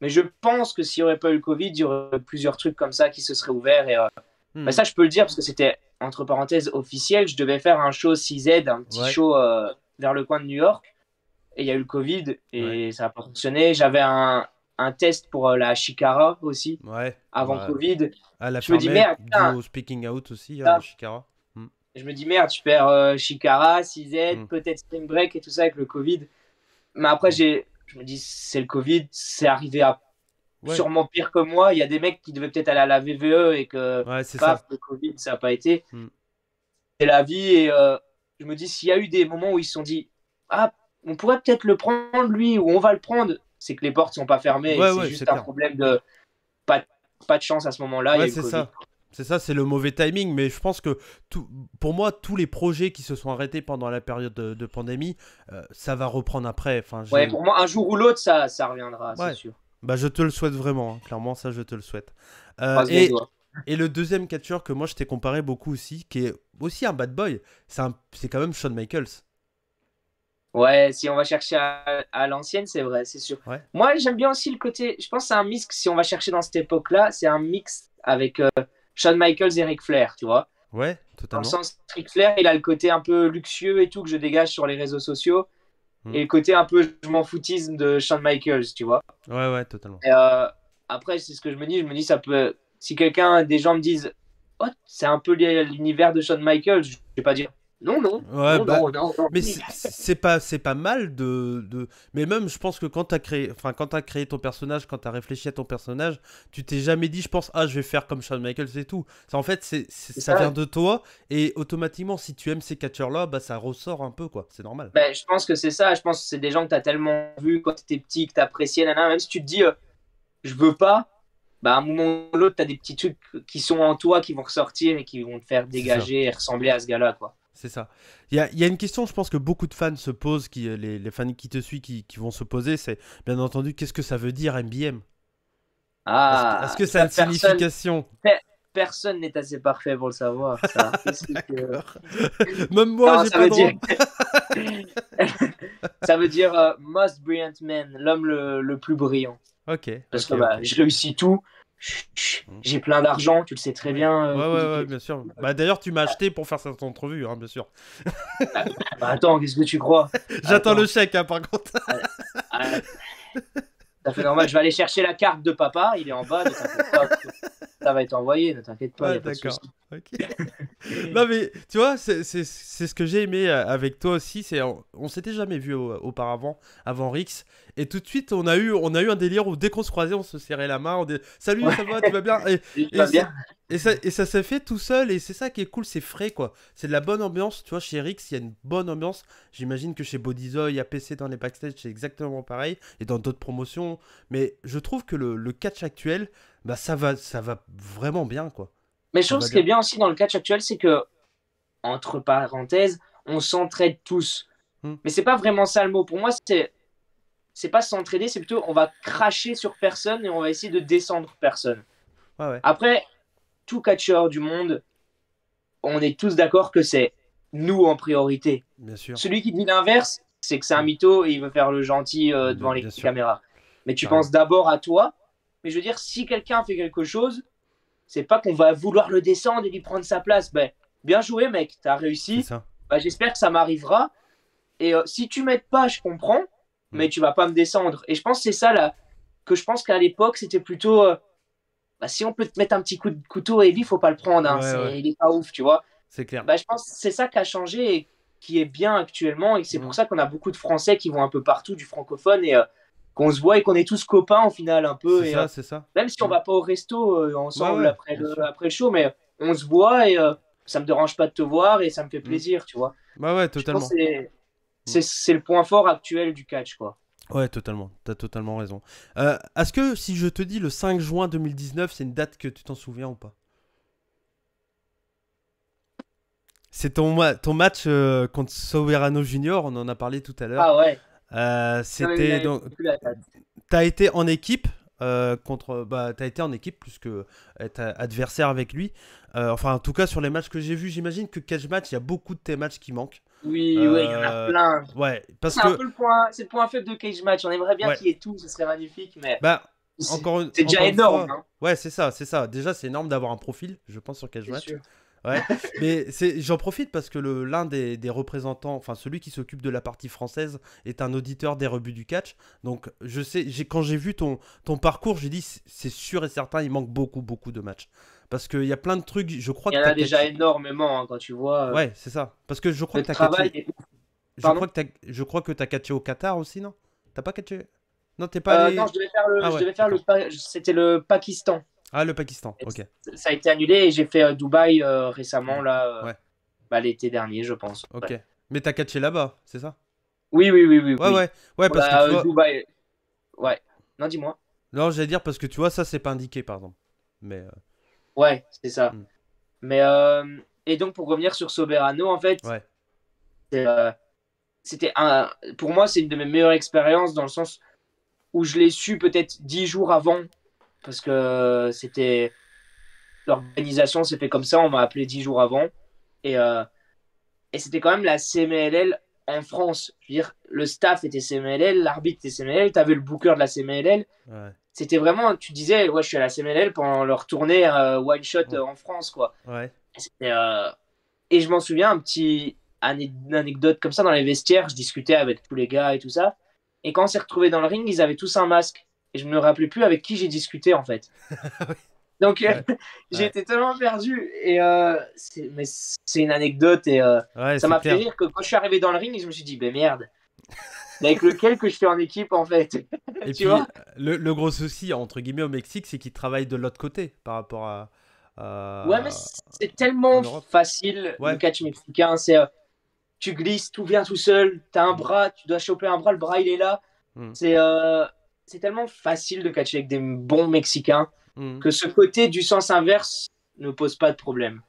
Mais je pense que s'il n'y aurait pas eu le Covid, il y aurait plusieurs trucs comme ça qui se seraient ouverts. Et bah, Hmm. ça, je peux le dire parce que c'était, entre parenthèses, officiel. Je devais faire un show CZ, un petit Ouais. show vers le coin de New York. Et il y a eu le Covid Ouais. et ça n'a pas fonctionné. J'avais un test pour la Shikara aussi, Ouais. avant Bah, Covid. elle a Je me dis, fermé, merde, dû putain, au speaking out aussi, hein, de ça. Shikara. Hmm. Je me dis, merde, je perds Shikara, CZ, Hmm. peut-être Spring Break et tout ça avec le Covid. Mais après, Hmm. je me dis, c'est le Covid, c'est arrivé à Ouais. sûrement pire que moi. Il y a des mecs qui devaient peut-être aller à la VVE et que, Ouais, c'est paf, ça. le Covid, ça n'a pas été. Hmm. C'est la vie. Et je me dis, s'il y a eu des moments où ils se sont dit, ah, on pourrait peut-être le prendre, lui, ou on va le prendre, c'est que les portes sont pas fermées et Ouais, c'est ouais, c'est juste un clair. problème de pas, pas de chance à ce moment-là. Il y Ouais, a eu le c'est Covid. ça. C'est ça, c'est le mauvais timing, mais je pense que pour moi, tous les projets qui se sont arrêtés pendant la période de pandémie, ça va reprendre après. Enfin, Ouais, pour moi, un jour ou l'autre, ça reviendra, ouais. c'est sûr. Bah, je te le souhaite vraiment, hein. Clairement, ça, je te le souhaite. Croise les doigts. Et le deuxième catcheur que moi, je t'ai comparé beaucoup aussi, qui est aussi un bad boy, c'est quand même Shawn Michaels. Ouais, si on va chercher à l'ancienne, c'est vrai, c'est sûr. Ouais. Moi, j'aime bien aussi le côté. Je pense que c'est un mix, si on va chercher dans cette époque-là, c'est un mix avec Shawn Michaels et Ric Flair, tu vois. Ouais, Dans totalement. le sens, Ric Flair, il a le côté un peu luxueux et tout que je dégage sur les réseaux sociaux. Et le côté un peu je m'en foutisme de Shawn Michaels, tu vois. Ouais, totalement. Et, après, c'est ce que je me dis, ça peut. Si des gens me disent, oh, c'est un peu l'univers de Shawn Michaels, je vais pas dire. Non. Ouais, Non. mais c'est pas mal mais même je pense que quand t'as créé ton personnage, quand t'as réfléchi à ton personnage, tu t'es jamais dit je pense je vais faire comme Shawn Michaels et tout. Ça en fait ça vient de toi et automatiquement si tu aimes ces catcheurs là, bah ça ressort un peu quoi, c'est normal. Ben, je pense que c'est ça, je pense que c'est des gens que t'as tellement vu quand t'étais petit, que t'appréciais, même si tu te dis je veux pas, bah à un moment ou l'autre t'as des petits trucs qui sont en toi qui vont ressortir et qui vont te faire dégager et ressembler à ce gars-là quoi. C'est ça. Il y a une question, je pense que beaucoup de fans se posent, les fans qui te suivent, qui vont se poser, c'est bien entendu, qu'est-ce que ça veut dire MBM? Est-ce que ça a une signification? Personne n'est assez parfait pour le savoir. Ça. Même moi, j'ai pas dire... Ça veut dire most brilliant man, l'homme le plus brillant. Ok. Parce que je réussis tout. J'ai plein d'argent, tu le sais très bien. Ouais, bien sûr. Bah, d'ailleurs, tu m'as acheté pour faire cette entrevue, hein, bien sûr. Bah, attends, qu'est-ce que tu crois? J'attends le chèque, hein, par contre. Ça fait normal, je vais aller chercher la carte de papa, il est en bas, ne t'inquiète pas. Ça va être envoyé, ne t'inquiète pas. Ouais, d'accord. Okay. Non, mais tu vois, c'est ce que j'ai aimé avec toi aussi. On s'était jamais vu auparavant, avant Rix. Et tout de suite, on a eu un délire où dès qu'on se croisait, on se serrait la main. On dit salut, ça va, tu vas bien? Et ça s'est fait tout seul. Et c'est ça qui est cool, c'est frais quoi. C'est de la bonne ambiance. Tu vois, chez Rix, il y a une bonne ambiance. J'imagine que chez Bodyzoy, APC dans les backstage, c'est exactement pareil. Et dans d'autres promotions. Mais je trouve que le catch actuel, bah ça va vraiment bien quoi. Mais je trouve ce qui est bien aussi dans le catch actuel, c'est que, entre parenthèses, on s'entraide tous. Mais c'est pas vraiment ça le mot. Pour moi, c'est pas s'entraider, c'est plutôt on va cracher sur personne et on va essayer de descendre personne. Ouais. Après, tout catcheur du monde, on est tous d'accord que c'est nous en priorité. Bien sûr. Celui qui dit l'inverse, c'est que c'est un mytho et il veut faire le gentil devant les caméras. Mais tu penses d'abord à toi. Mais je veux dire, si quelqu'un fait quelque chose, c'est pas qu'on va vouloir le descendre et lui prendre sa place. Ben, bien joué, mec, t'as réussi. Ben, j'espère que ça m'arrivera. Et si tu m'aides pas, je comprends, mais tu vas pas me descendre. Et je pense que c'est ça là, que je pense qu'à l'époque, c'était plutôt si on peut te mettre un petit coup de couteau et lui, faut pas le prendre. Hein, il est pas ouf, tu vois. C'est clair. Ben, je pense que c'est ça qui a changé et qui est bien actuellement. Et c'est pour ça qu'on a beaucoup de Français qui vont un peu partout, du francophone, et qu'on se voit et qu'on est tous copains au final un peu. C'est ça. Même si on va pas au resto ensemble après le show, mais on se voit et ça me dérange pas de te voir et ça me fait plaisir, tu vois. Bah ouais, totalement. C'est le point fort actuel du catch, quoi. Ouais, totalement. T'as totalement raison. Est-ce que si je te dis le 5 juin 2019, c'est une date que tu t'en souviens ou pas? C'est ton match contre Soberano Junior, on en a parlé tout à l'heure. Ah ouais. C'était donc. T'as été en équipe t'as été en équipe plus que être adversaire avec lui. Enfin, en tout cas, sur les matchs que j'ai vus, j'imagine que catch match, il y a beaucoup de tes matchs qui manquent. Oui, il y en a plein. Ouais, parce c'est que un peu c'est le point faible de cage match. On aimerait bien qu'il y ait tout, ce serait magnifique, mais c'est déjà énorme. Hein. Ouais, c'est ça. Déjà, c'est énorme d'avoir un profil, je pense, sur cage match. Sûr. Ouais, mais j'en profite parce que l'un des représentants, enfin celui qui s'occupe de la partie française, est un auditeur des rebuts du catch. Donc je sais, quand j'ai vu ton parcours, j'ai dit c'est sûr et certain, il manque beaucoup de matchs. Parce qu'il y a plein de trucs, je crois que il y en a déjà énormément quand tu vois. Ouais, c'est ça. Parce que je crois que tu as catché. Je crois que tu as catché au Qatar aussi, non? T'as pas catché? Non, t'es pas allé... Non, je devais faire c'était le Pakistan. Ah, le Pakistan, ok. Ça a été annulé et j'ai fait Dubaï récemment, là, l'été dernier, je pense. Ok. Ouais. Mais t'as catché là-bas, c'est ça? Oui. Ouais, parce que tu vois... Dubaï. Ouais. Non, dis-moi. Non, j'allais dire parce que tu vois, ça, c'est pas indiqué, par exemple. Mais... Ouais, c'est ça. Mm. Mais et donc pour revenir sur Soberano, en fait, Ouais. c'est, c'était pour moi, c'est une de mes meilleures expériences dans le sens où je l'ai su peut-être 10 jours avant parce que c'était l'organisation s'est fait comme ça. On m'a appelé 10 jours avant et, euh, et c'était quand même la CMLL en France. Je veux dire, le staff était CMLL, l'arbitre était CMLL, t'avais le booker de la CMLL. Ouais. C'était vraiment, tu disais, ouais, je suis à la CMLL pendant leur tournée one shot Ouais. en France, quoi. Ouais. Et, et je m'en souviens, une anecdote comme ça dans les vestiaires, je discutais avec tous les gars et tout ça. Et quand on s'est retrouvés dans le ring, ils avaient tous un masque. Et je ne me rappelais plus avec qui j'ai discuté, en fait. Donc, Ouais. j'ai Ouais. été tellement perdu. Et mais c'est une anecdote. Et Ouais, ça c'est m'a fait clair. rire que quand je suis arrivé dans le ring, je me suis dit, ben merde, avec lequel que je fais en équipe, en fait. Et Tu puis, vois? le gros souci, entre guillemets, au Mexique, c'est qu'ils travaillent de l'autre côté par rapport Ouais, mais à- c'est en tellement Europe. facile, le Ouais. catch mexicain. C'est tu glisses, tout vient tout seul. T'as un Mm. bras, tu dois choper un bras, le bras il est là. Mm. C'est tellement facile de catcher avec des bons Mexicains Mm. que ce côté du sens inverse ne pose pas de problème.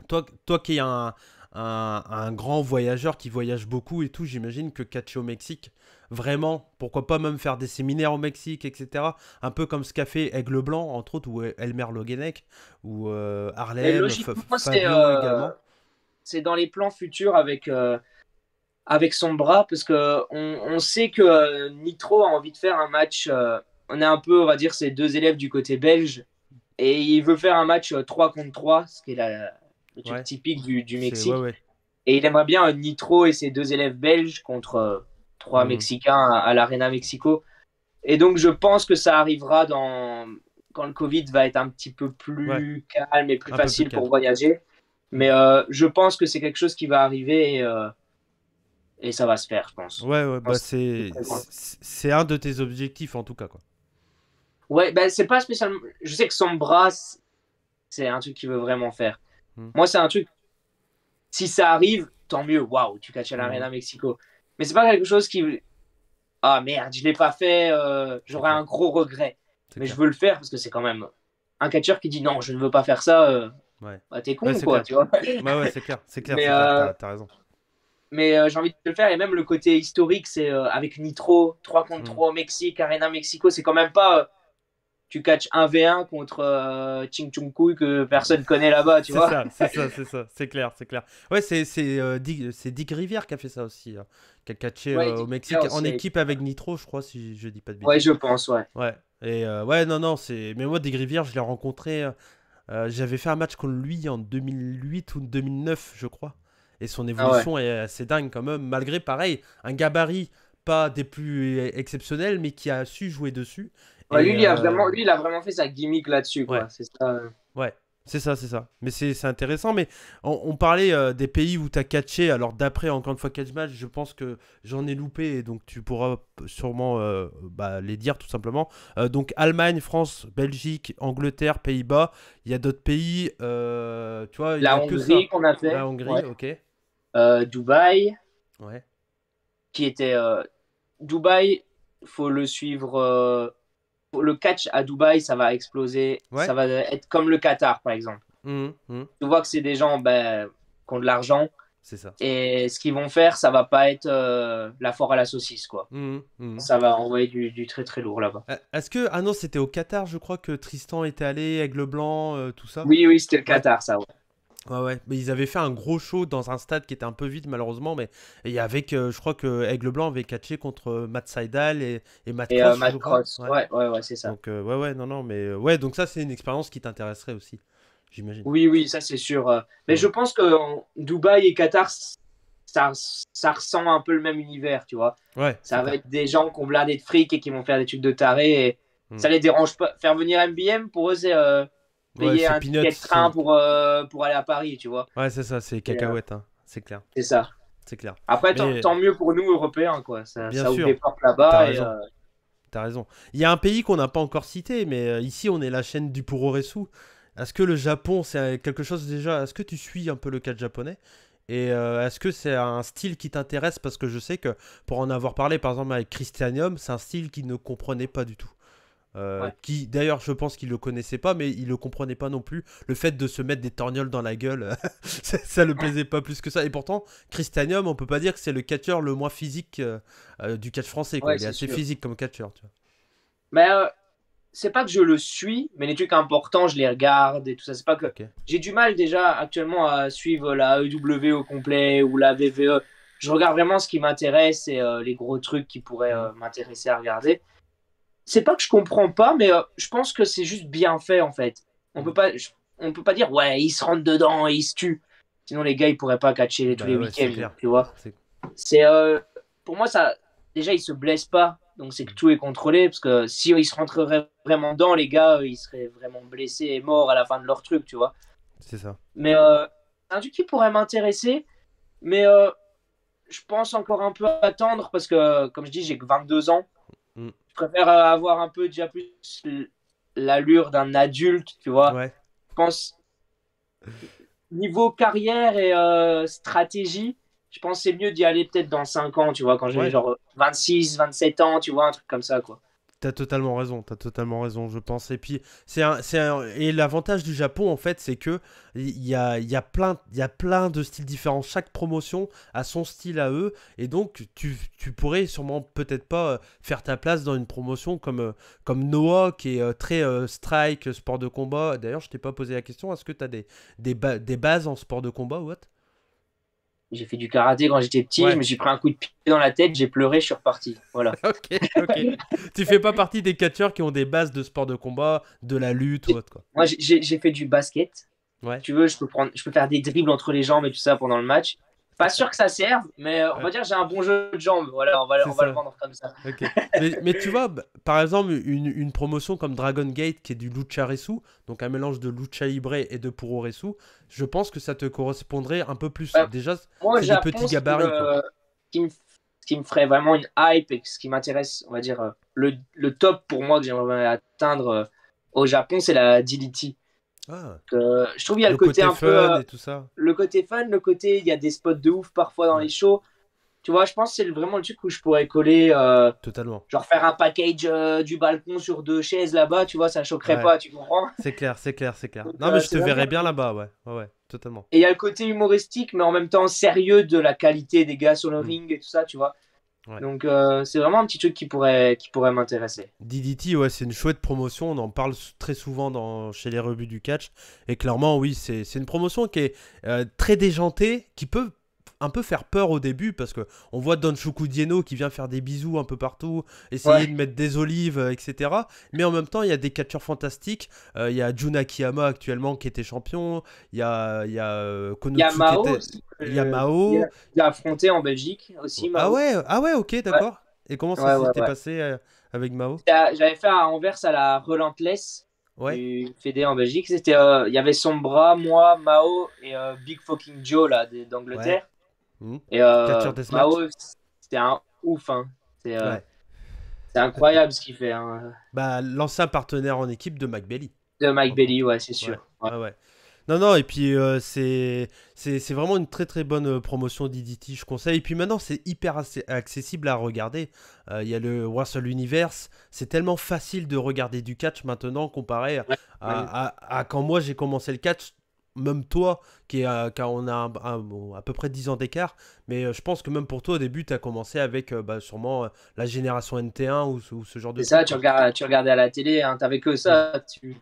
Toi qui es un grand voyageur qui voyage beaucoup et tout, j'imagine que catcher au Mexique, vraiment, pourquoi pas même faire des séminaires au Mexique, etc. Un peu comme ce qu'a fait Aigle Blanc, entre autres, ou Elmer Loguenec, ou Mais Harlem, logiquement, Fabio également. c'est dans les plans futurs avec son bras parce que on sait que Nitro a envie de faire un match. On est un peu, on va dire, ces deux élèves du côté belge et il veut faire un match 3 contre 3, ce qui est le truc Ouais, typique du c'est ouais, Mexique. ouais. Et il aimerait bien Nitro et ses deux élèves belges contre trois Mm. Mexicains à l'Arena Mexico. Et donc, je pense que ça arrivera quand le Covid va être un petit peu Ouais, plus calme et plus un peu plus facile calme. pour voyager. Mm. Mais je pense que c'est quelque chose qui va arriver et ça va se faire, je pense. Ouais, ouais, Je bah pense que c'est c'est un de tes objectifs en tout cas, quoi. ouais, ben, c'est pas spécialement. Je sais que son bras, c'est un truc qu'il veut vraiment faire. Mm. Moi, c'est un truc. Si ça arrive, tant mieux. Waouh, tu catches à Mm. l'Arena Mexico. Mais c'est pas quelque chose qui. Ah merde, je l'ai pas fait. C'est J'aurais clair, un gros regret. c'est Mais je clair. veux le faire parce que c'est quand même un catcheur qui dit non, je ne veux pas faire ça. Ouais, Bah, t'es ouais, con, c'est quoi, clair. tu vois. Ouais, ouais, c'est clair, c'est clair, Mais, c'est clair, t'as raison. j'ai envie de le faire. Et même le côté historique, c'est avec Nitro, 3 contre Mm. 3 au Mexique, Arena Mexico, c'est quand même pas. Tu catches 1v1 contre Ching Chung Kui que personne connaît là-bas, tu C'est vois. ça, c'est ça, c'est ça, c'est clair, c'est clair. Ouais, c'est Dick Rivière qui a fait ça aussi, hein, qui a catché Ouais, au Dick Mexique en aussi. équipe avec Nitro, je crois, si je dis pas de Ouais, bêtises. je pense, ouais. Ouais, et ouais, non, non, c'est. Mais moi, Dick Rivière, je l'ai rencontré. J'avais fait un match contre lui en 2008 ou 2009, je crois. Et son Ah ouais. évolution est assez dingue quand même, malgré, pareil, un gabarit pas des plus exceptionnels, mais qui a su jouer dessus. Ouais, Et lui, il a vraiment fait sa gimmick là-dessus, ouais. quoi. C'est ça. Ouais, c'est ça, c'est ça. Mais c'est intéressant. Mais on parlait des pays où tu as catché. Alors d'après, encore une fois, catch match, je pense que j'en ai loupé. Et donc tu pourras sûrement bah, les dire tout simplement. Donc Allemagne, France, Belgique, Angleterre, Pays-Bas. Il y a d'autres pays. Tu vois, il n'y La a que ça. Hongrie qu'on a La fait, Hongrie, ouais. ok. Dubaï, Ouais. qui était. Dubaï, faut le suivre. Le catch à Dubaï, ça va exploser. Ouais. Ça va être comme le Qatar, par exemple. Mhm, mhm. Tu vois que c'est des gens ben, qui ont de l'argent. C'est ça. Et ce qu'ils vont faire, ça va pas être la foire à la saucisse, quoi. Mhm, mhm. Ça va envoyer du très très lourd là-bas. Est-ce que. Ah non, c'était au Qatar, je crois que Tristan était allé, Aigle Blanc, tout ça. Oui, oui, c'était le Ouais. Qatar, ça. Ouais. Ouais, ouais, mais ils avaient fait un gros show dans un stade qui était un peu vide malheureusement, mais et avec, je crois que Aigle Blanc avait catché contre Matt Seidel et Matt Et Cross, je Matt crois. Cross. Ouais. Ouais, ouais, ouais, c'est ça. Donc ouais, ouais, non, non, mais ouais, donc ça c'est une expérience qui t'intéresserait aussi, j'imagine. Oui, oui, ça c'est sûr. Mais Mm. je pense que Dubaï et Qatar, ça ressent un peu le même univers, tu vois. Ouais, c'est Ça va clair. être des gens qui ont blindé de fric et qui vont faire des trucs de taré. Et Mm. ça les dérange pas. Faire venir MBM, pour eux, c'est Ouais, payer c'est un peanuts, ticket de train pour aller à Paris, tu vois. ouais, c'est ça, c'est Et, cacahuète, hein. C'est clair, c'est ça. c'est clair. Après, Mais tant mieux pour nous, Européens, quoi. bien Ça ouvre des sûr, portes t'as là-bas. Et, raison, t'as raison. Il y a un pays qu'on n'a pas encore cité, mais ici on est la chaîne du Puroresu. Est-ce que le Japon c'est quelque chose déjà? Est-ce que tu suis un peu le catch japonais? Et est-ce que c'est un style qui t'intéresse? Parce que je sais que pour en avoir parlé par exemple avec Christianium, c'est un style qu'il ne comprenait pas du tout. Ouais. qui d'ailleurs je pense qu'il le connaissait pas, mais il le comprenait pas non plus. Le fait de se mettre des torgnoles dans la gueule, ça le plaisait pas plus que ça. Et pourtant, Christianium, on peut pas dire que c'est le catcheur le moins physique du catch français, quoi. Ouais, Il est c'est assez sûr. physique comme catcheur, tu vois. Mais c'est pas que je le suis, mais les trucs importants, je les regarde et tout ça. C'est pas que Ok. j'ai du mal déjà actuellement à suivre la EW au complet ou la VVE. Je regarde vraiment ce qui m'intéresse et les gros trucs qui pourraient m'intéresser à regarder. C'est pas que je comprends pas, mais je pense que c'est juste bien fait en fait. On peut pas, on peut pas dire ouais, il se rentre dedans et il se tue. Sinon les gars ils pourraient pas catcher tous les Bah ouais, c'est week-ends, clair. tu vois. C'est- C'est pour moi ça. Déjà ils se blessent pas, donc c'est que tout est contrôlé parce que si ils se rentreraient vraiment dedans, les gars ils seraient vraiment blessés et morts à la fin de leur truc, tu vois. C'est ça. Mais c'est un truc qui pourrait m'intéresser, mais je pense encore un peu attendre parce que comme je dis j'ai que 22 ans. Mm. Je préfère avoir un peu déjà plus l'allure d'un adulte, tu vois. Ouais. Je pense niveau carrière et stratégie, je pense que c'est mieux d'y aller peut-être dans 5 ans, tu vois, quand j'ai Ouais. genre 26, 27 ans, tu vois, un truc comme ça, quoi. T'as totalement raison, je pense. Et puis, et l'avantage du Japon, en fait, c'est que il y a plein de styles différents. Chaque promotion a son style à eux. Et donc, tu pourrais sûrement peut-être pas faire ta place dans une promotion comme Noah, qui est très strike, sport de combat. D'ailleurs, je t'ai pas posé la question, est-ce que tu as des bases en sport de combat ou autre? J'ai fait du karaté quand j'étais petit, je Ouais. me suis pris un coup de pied dans la tête, j'ai pleuré, je suis reparti. Voilà. Ok. Tu fais pas partie des catcheurs qui ont des bases de sport de combat, de la lutte ou autre, quoi. Moi, j'ai fait du basket. Ouais. Si tu veux, je peux faire des dribbles entre les jambes et tout ça pendant le match. Pas sûr que ça serve, mais on va Ouais. dire que j'ai un bon jeu de jambes. Voilà, C'est on va le ça. vendre comme ça. Ok. Mais tu vois, par exemple, une promotion comme Dragon Gate qui est du Lucha Resu, donc un mélange de Lucha Libre et de Puro Resu, je pense que ça te correspondrait un peu plus. Ouais, Déjà, moi, au c'est des Japon, petits gabarits, quoi. ce qui me ferait vraiment une hype et ce qui m'intéresse, on va dire, le top pour moi que j'aimerais atteindre au Japon, c'est la DDT. Ah, Je trouve qu'il y a le le côté côté un peu, fun et tout ça. le côté fun, le côté, il y a des spots de ouf parfois dans Ouais, les shows. Tu vois, je pense que c'est vraiment le truc où je pourrais coller, totalement. genre faire un package du balcon sur 2 chaises là-bas, tu vois, ça choquerait Ouais, pas, tu comprends? c'est clair. Donc, Non, mais je c'est te vraiment. verrais bien là-bas, ouais, totalement. Et il y a le côté humoristique, mais en même temps sérieux de la qualité des gars sur le Hmm, ring et tout ça, tu vois. ouais. Donc c'est vraiment un petit truc qui pourrait m'intéresser. DDT, ouais, c'est une chouette promotion. On en parle très souvent chez les revues du catch. Et clairement, oui, c'est une promotion qui est très déjantée, qui peut un peu faire peur au début parce que on voit Don Dieno qui vient faire des bisous un peu partout, essayer de Ouais. mettre des olives, etc. Mais en même temps, il y a des catcheurs fantastiques. Il y a Jun Akiyama actuellement qui était champion. Il y a Il y a Konotsu qui Mao était. aussi, Il y a Mao. il a affronté en Belgique aussi, Mao. Ah ouais, ok, Ouais, d'accord. Et comment ça ouais, s'était ouais. passé avec Mao? J'avais fait à Anvers à la Relentless Ouais. du Fédé en Belgique. C'était, il y avait Sombra, moi, Mao et Big Fucking Joe là, Ouais. d'Angleterre. Mhm. Et Catcher Mao, Deathmatch. c'était un ouf. Hein. Ouais. C'est incroyable ce qu'il fait. Hein. Bah, l'ancien partenaire en équipe de Mike Bailey. De Mike Entre Bailey, autres. ouais, c'est Ouais, sûr. Ouais. ouais. Non, et puis c'est vraiment une très très bonne promotion d'IDT, je conseille. Et puis maintenant, c'est hyper accessible à regarder. Il y a le Wrestle Universe. C'est tellement facile de regarder du catch maintenant comparé Ouais. à quand moi j'ai commencé le catch. Même toi, car on a à peu près 10 ans d'écart, mais je pense que même pour toi, au début, tu as commencé avec sûrement la génération NT1 ou ce genre de C'est ça, truc, quoi. tu regardais à la télé, hein, t'avais que Mm. ça. Il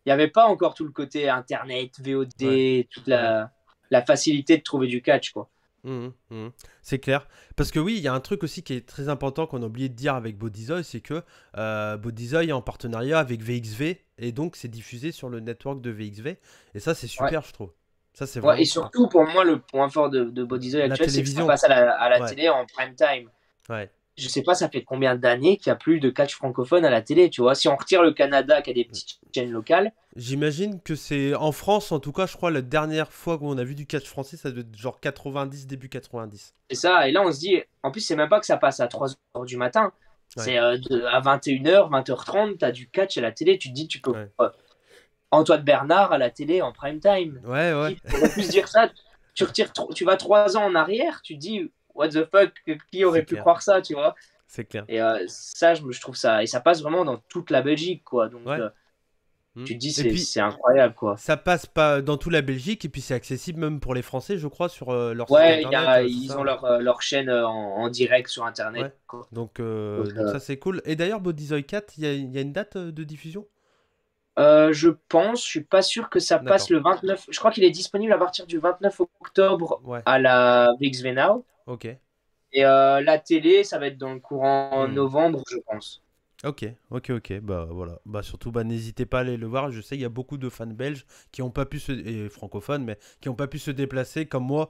n'y avait pas encore tout le côté Internet, Ouais, VOD, toute ouais. la facilité de trouver du catch, quoi. C'est clair. Parce que oui, il y a un truc aussi qui est très important qu'on a oublié de dire avec Bodyzoy, c'est que Bodyzoy est en partenariat avec VXV, et donc c'est diffusé sur le network de VXV. Et ça, c'est Ouais. super, je trouve. Ça, c'est Ouais, et vraiment super. surtout, pour moi, le point fort de Bodyzoy La actuel, c'est que ça télévision. passe à la Ouais, télé en prime time. ouais. Je sais pas, ça fait combien d'années qu'il n'y a plus de catch francophone à la télé, tu vois. Si on retire le Canada qui a des petites chaînes locales, J'imagine que c'est en France, en tout cas, je crois, la dernière fois qu'on a vu du catch français, ça doit être genre 90, début 90. c'est ça. Et là, on se dit, en plus, c'est même pas que ça passe à 3 h du matin. Ouais, C'est à 21 h, 20 h 30, tu as du catch à la télé. Tu te dis, tu peux. ouais. Antoine Bernard à la télé en prime time. Ouais. Qui aurait pu se dire ça? Tu vas 3 ans en arrière, tu te dis, what the fuck, qui C'est aurait pu clair. croire ça, tu vois? c'est clair. Et ça, je trouve ça. Et ça passe vraiment dans toute la Belgique, quoi. Donc, Ouais. tu te dis, Et puis, c'est incroyable, quoi. ça passe pas dans toute la Belgique, et puis c'est accessible même pour les Français, je crois, sur leur site Ouais, internet. C'est ils ça, ont ouais. leur chaîne en direct sur Internet, Ouais. quoi. Donc, Donc ça, c'est cool. Et d'ailleurs, Bodyzoy 4, il y a une date de diffusion? je suis pas sûr que ça passe D'accord. le 29. Je crois qu'il est disponible à partir du 29 octobre Ouais. à la VXV Now. Ok. Et la télé, ça va être dans le courant Hmm. novembre, je pense. Ok, ok, bah voilà. Bah surtout, bah n'hésitez pas à aller le voir. Je sais, il y a beaucoup de fans belges qui ont pas pu et francophones, mais qui ont pas pu se déplacer comme moi,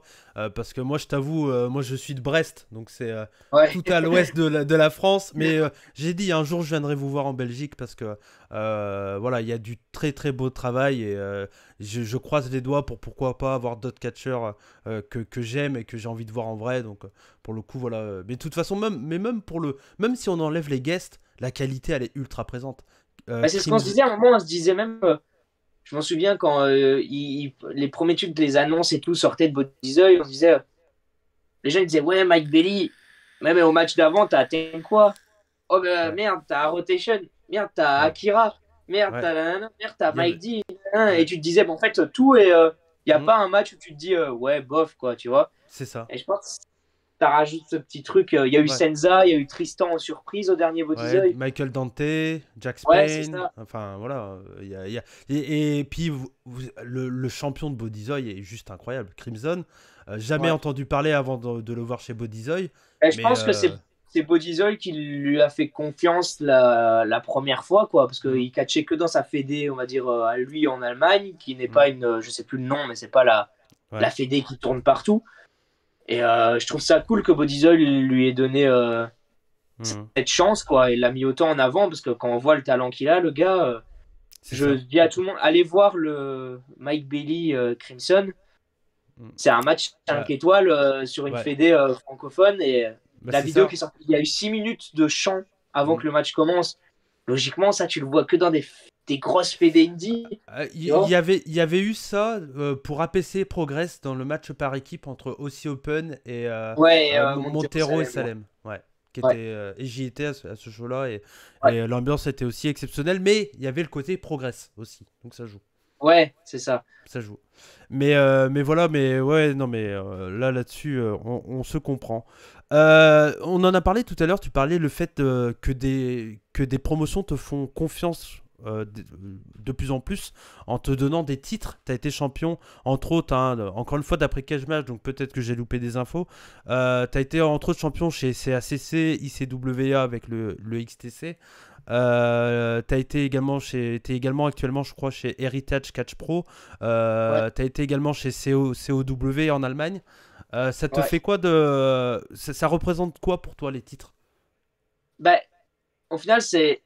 parce que moi, je t'avoue, moi je suis de Brest, donc c'est Ouais. tout à l'ouest de la France. Mais j'ai dit un jour, je viendrai vous voir en Belgique parce que voilà, il y a du très très beau travail et je croise les doigts pour pourquoi pas avoir d'autres catcheurs que j'aime et que j'ai envie de voir en vrai. Donc pour le coup, voilà. Mais de toute façon, même si on enlève les guests, la qualité, elle est ultra présente. Bah, c'est ce qu'on se disait à un moment, on se disait même, je m'en souviens quand les premiers trucs, les annonces et tout sortaient de Bodyzoy, on se disait, les gens ils disaient, ouais, Mike Bailey, même au match d'avant, t'as atteint quoi? Oh, bah, Ouais, merde, t'as Rotation, merde, t'as ouais, Akira, merde, ouais. t'as nanana, merde, t'as Il y avait... Mike D, nanana. Et ouais. tu te disais, bon, en fait, tout est. Il n'y a Hmm, pas un match où tu te dis, ouais, bof, quoi, tu vois. c'est ça. Et je pense que ça rajoute ce petit truc. Il y a eu Ouais. Senza, il y a eu Tristan en surprise au dernier Ouais, Bodyzoy. Michael Dante, Jack Ouais, c'est Spain, ça. enfin voilà, et puis le champion de Bodyzoy est juste incroyable, Crimson. Jamais Ouais. entendu parler avant de le voir chez Bodyzoy, Et je mais pense que c'est Bodyzoy qui lui a fait confiance la première fois, quoi, parce hmm, qu'il catchait que dans sa fédé, on va dire, à lui en Allemagne, qui n'est hmm, pas une, je sais plus le nom, mais c'est pas la ouais, fédé qui tourne partout. Et je trouve ça cool que Bodyzoy lui ait donné hmm, cette chance, quoi, et l'a mis autant en avant, parce que quand on voit le talent qu'il a, le gars, c'est je ça. dis à tout le monde, allez voir le Mike Bailey Crimson. Hmm. C'est un match 5 Bah, étoiles sur une ouais, fédé francophone, et bah la c'est vidéo ça. qui est sortie, il y a eu 6 minutes de chant avant Hmm. que le match commence. Logiquement, ça, tu le vois que dans des grosses fédés indie, Il tu y, vois. y avait eu ça pour APC Progress dans le match par équipe entre Aussie Open et Ouais, et, Montero Montero et Salem, ouais. Salem. Ouais. Qui Ouais, était, et j'y étais à ce show-là ouais, et l'ambiance était aussi exceptionnelle, mais il y avait le côté Progress aussi. Donc ça joue. ouais, c'est ça. Ça joue. Mais voilà, mais ouais, non, mais là-dessus, on se comprend. On en a parlé tout à l'heure, tu parlais le fait que des promotions te font confiance de plus en plus en te donnant des titres. Tu as été champion, entre autres, hein, encore une fois d'après Cage Match, donc peut-être que j'ai loupé des infos. Tu as été entre autres champion chez CACC, ICWA avec le XTC. T'es également actuellement, je crois, chez Heritage Catch Pro. Ouais, T'as été également chez COW en Allemagne. Ça te ouais. fait quoi de. Ça représente quoi pour toi les titres? Bah, au final, c'est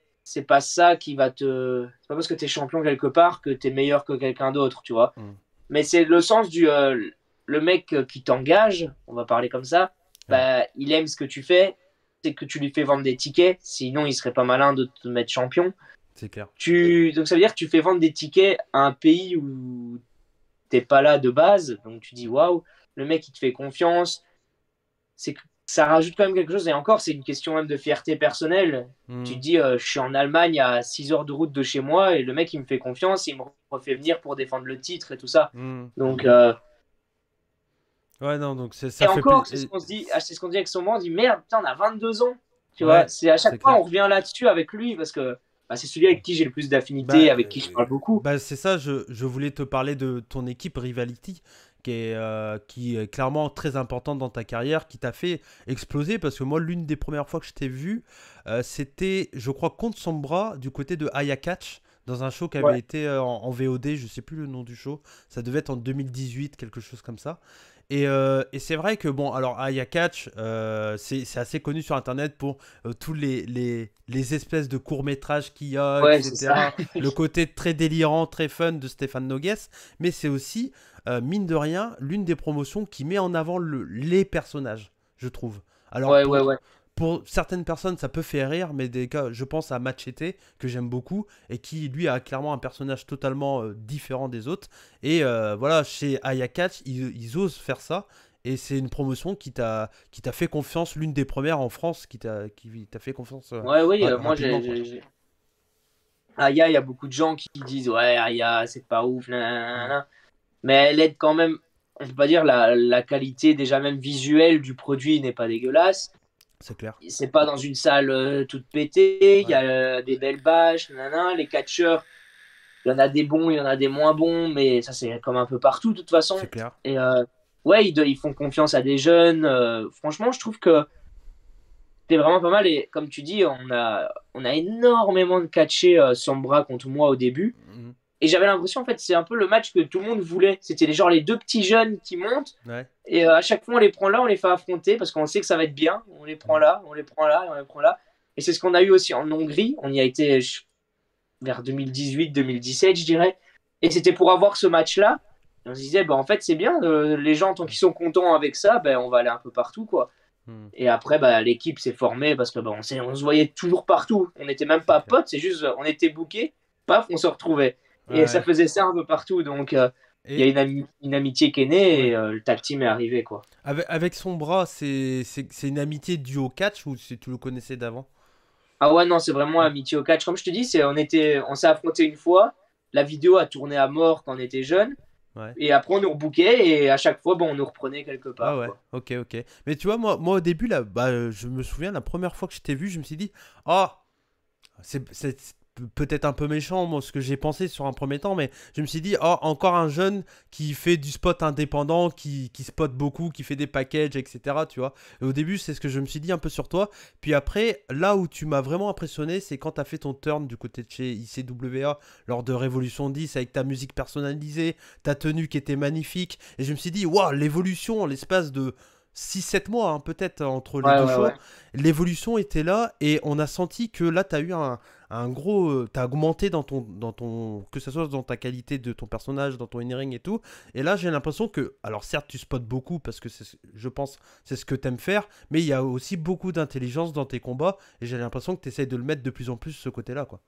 pas ça qui va te. C'est pas parce que t'es champion quelque part que t'es meilleur que quelqu'un d'autre, tu vois. Hmm. Mais c'est le sens du. Le mec qui t'engage, on va parler comme ça, Ouais, bah, il aime ce que tu fais, c'est que tu lui fais vendre des tickets, sinon il serait pas malin de te mettre champion. c'est clair. Donc ça veut dire que tu fais vendre des tickets à un pays où t'es pas là de base, donc tu dis waouh, le mec il te fait confiance, c'est que ça rajoute quand même quelque chose. Et encore, c'est une question même de fierté personnelle. Tu te Hmm. dis, je suis en Allemagne à 6 heures de route de chez moi et le mec, il me fait confiance, il me refait venir pour défendre le titre et tout ça. Hmm. Donc, Ouais, non, donc et ça fait encore, c'est ce plaisir. qu'on se dit, c'est ce qu'on dit avec son monde, on dit, merde, putain, on a 22 ans. Tu vois, Ouais, c'est à c'est chaque fois, clair. on revient là-dessus avec lui parce que bah, c'est celui avec qui j'ai le plus d'affinité, Bah, avec qui je parle beaucoup. c'est ça, je voulais te parler de ton équipe Rivality, qui est clairement très importante dans ta carrière, qui t'a fait exploser, parce que moi, l'une des premières fois que je t'ai vu, c'était, je crois, contre Sombra, du côté de Aya Catch, dans un show qui avait Ouais, été en VOD, je sais plus le nom du show, ça devait être en 2018, quelque chose comme ça. Et c'est vrai que, bon, alors Aya Catch, c'est assez connu sur Internet pour tous les espèces de courts-métrages qu'il y a, ouais, c'est ça. etc. Le côté très délirant, très fun de Stéphane Nogues, mais c'est aussi, mine de rien, l'une des promotions qui met en avant les personnages, je trouve. Alors, Ouais, ouais, pour, ouais. pour certaines personnes, ça peut faire rire, mais des cas, je pense à Machete, que j'aime beaucoup, et qui, lui, a clairement un personnage totalement différent des autres. Et voilà, chez Aya Catch, ils osent faire ça. et c'est une promotion qui t'a fait confiance, l'une des premières en France qui t'a fait confiance Ouais, oui, moi rapidement, quoi. Aya, il y a beaucoup de gens qui disent ouais, Aya, c'est pas ouf, nanana. Mais elle aide quand même, on peut pas dire la qualité déjà même visuelle du produit n'est pas dégueulasse. C'est clair. C'est pas dans une salle toute pétée, il y Ouais. a des belles bâches, nanana. Les catcheurs, il y en a des bons, il y en a des moins bons, mais ça c'est comme un peu partout de toute façon. C'est clair. Et ouais, ils font confiance à des jeunes. Franchement, je trouve que c'est vraiment pas mal. Et comme tu dis, on a énormément de catchés Sombra contre moi au début. Mhm. Et j'avais l'impression, en fait, c'est un peu le match que tout le monde voulait. C'était les deux petits jeunes qui montent. Ouais. Et à chaque fois, on les prend là, on les fait affronter parce qu'on sait que ça va être bien. On les prend là, on les prend là, et on les prend là. Et c'est ce qu'on a eu aussi en Hongrie. On y a été vers 2018-2017, je dirais. Et c'était pour avoir ce match-là. On se disait, bah, en fait, c'est bien. Les gens, tant qu'ils sont contents avec ça, ben, on va aller un peu partout, quoi. Mhm. Et après, bah, l'équipe s'est formée parce que bah, on se voyait toujours partout. On n'était même C'est pas clair. potes, c'est juste, on était bookés, paf, on se retrouvait. Et ça Ouais. faisait ça un peu partout. Donc, il y a Et une amitié qui est née ouais. et le tag team est arrivé, quoi. Avec son bras, c'est une amitié due au catch ou si tu le connaissais d'avant? Ah ouais, non, c'est vraiment Ouais. amitié au catch. Comme je te dis, on s'est affronté une fois. La vidéo a tourné à mort quand on était jeune. Ouais. Et après, on nous rebookait et à chaque fois, bon, on nous reprenait quelque Ah part, ouais, quoi. ok, ok. Mais tu vois, moi au début, là, bah, je me souviens, la première fois que je t'ai vu, je me suis dit, ah, c'est peut-être un peu méchant, moi, ce que j'ai pensé sur un premier temps, mais je me suis dit, oh, encore un jeune qui fait du spot indépendant, qui spot beaucoup, qui fait des packages, etc. Tu vois. Et au début, c'est ce que je me suis dit un peu sur toi. Puis après, là où tu m'as vraiment impressionné, c'est quand tu as fait ton turn du côté de chez ICWA lors de Révolution 10 avec ta musique personnalisée, ta tenue qui était magnifique. Et je me suis dit, waouh, l'évolution en l'espace de 6 7 mois, hein, peut-être entre les Ouais, deux ouais, ouais. shows, l'évolution était là et on a senti que là, tu as eu un gros. T'as augmenté que ce soit dans ta qualité de ton personnage, dans ton in-ring et tout. Et là, j'ai l'impression que. Alors, certes, tu spots beaucoup parce que je pense c'est ce que t'aimes faire. Mais il y a aussi beaucoup d'intelligence dans tes combats. Et j'ai l'impression que tu essayes de le mettre de plus en plus ce côté-là, quoi.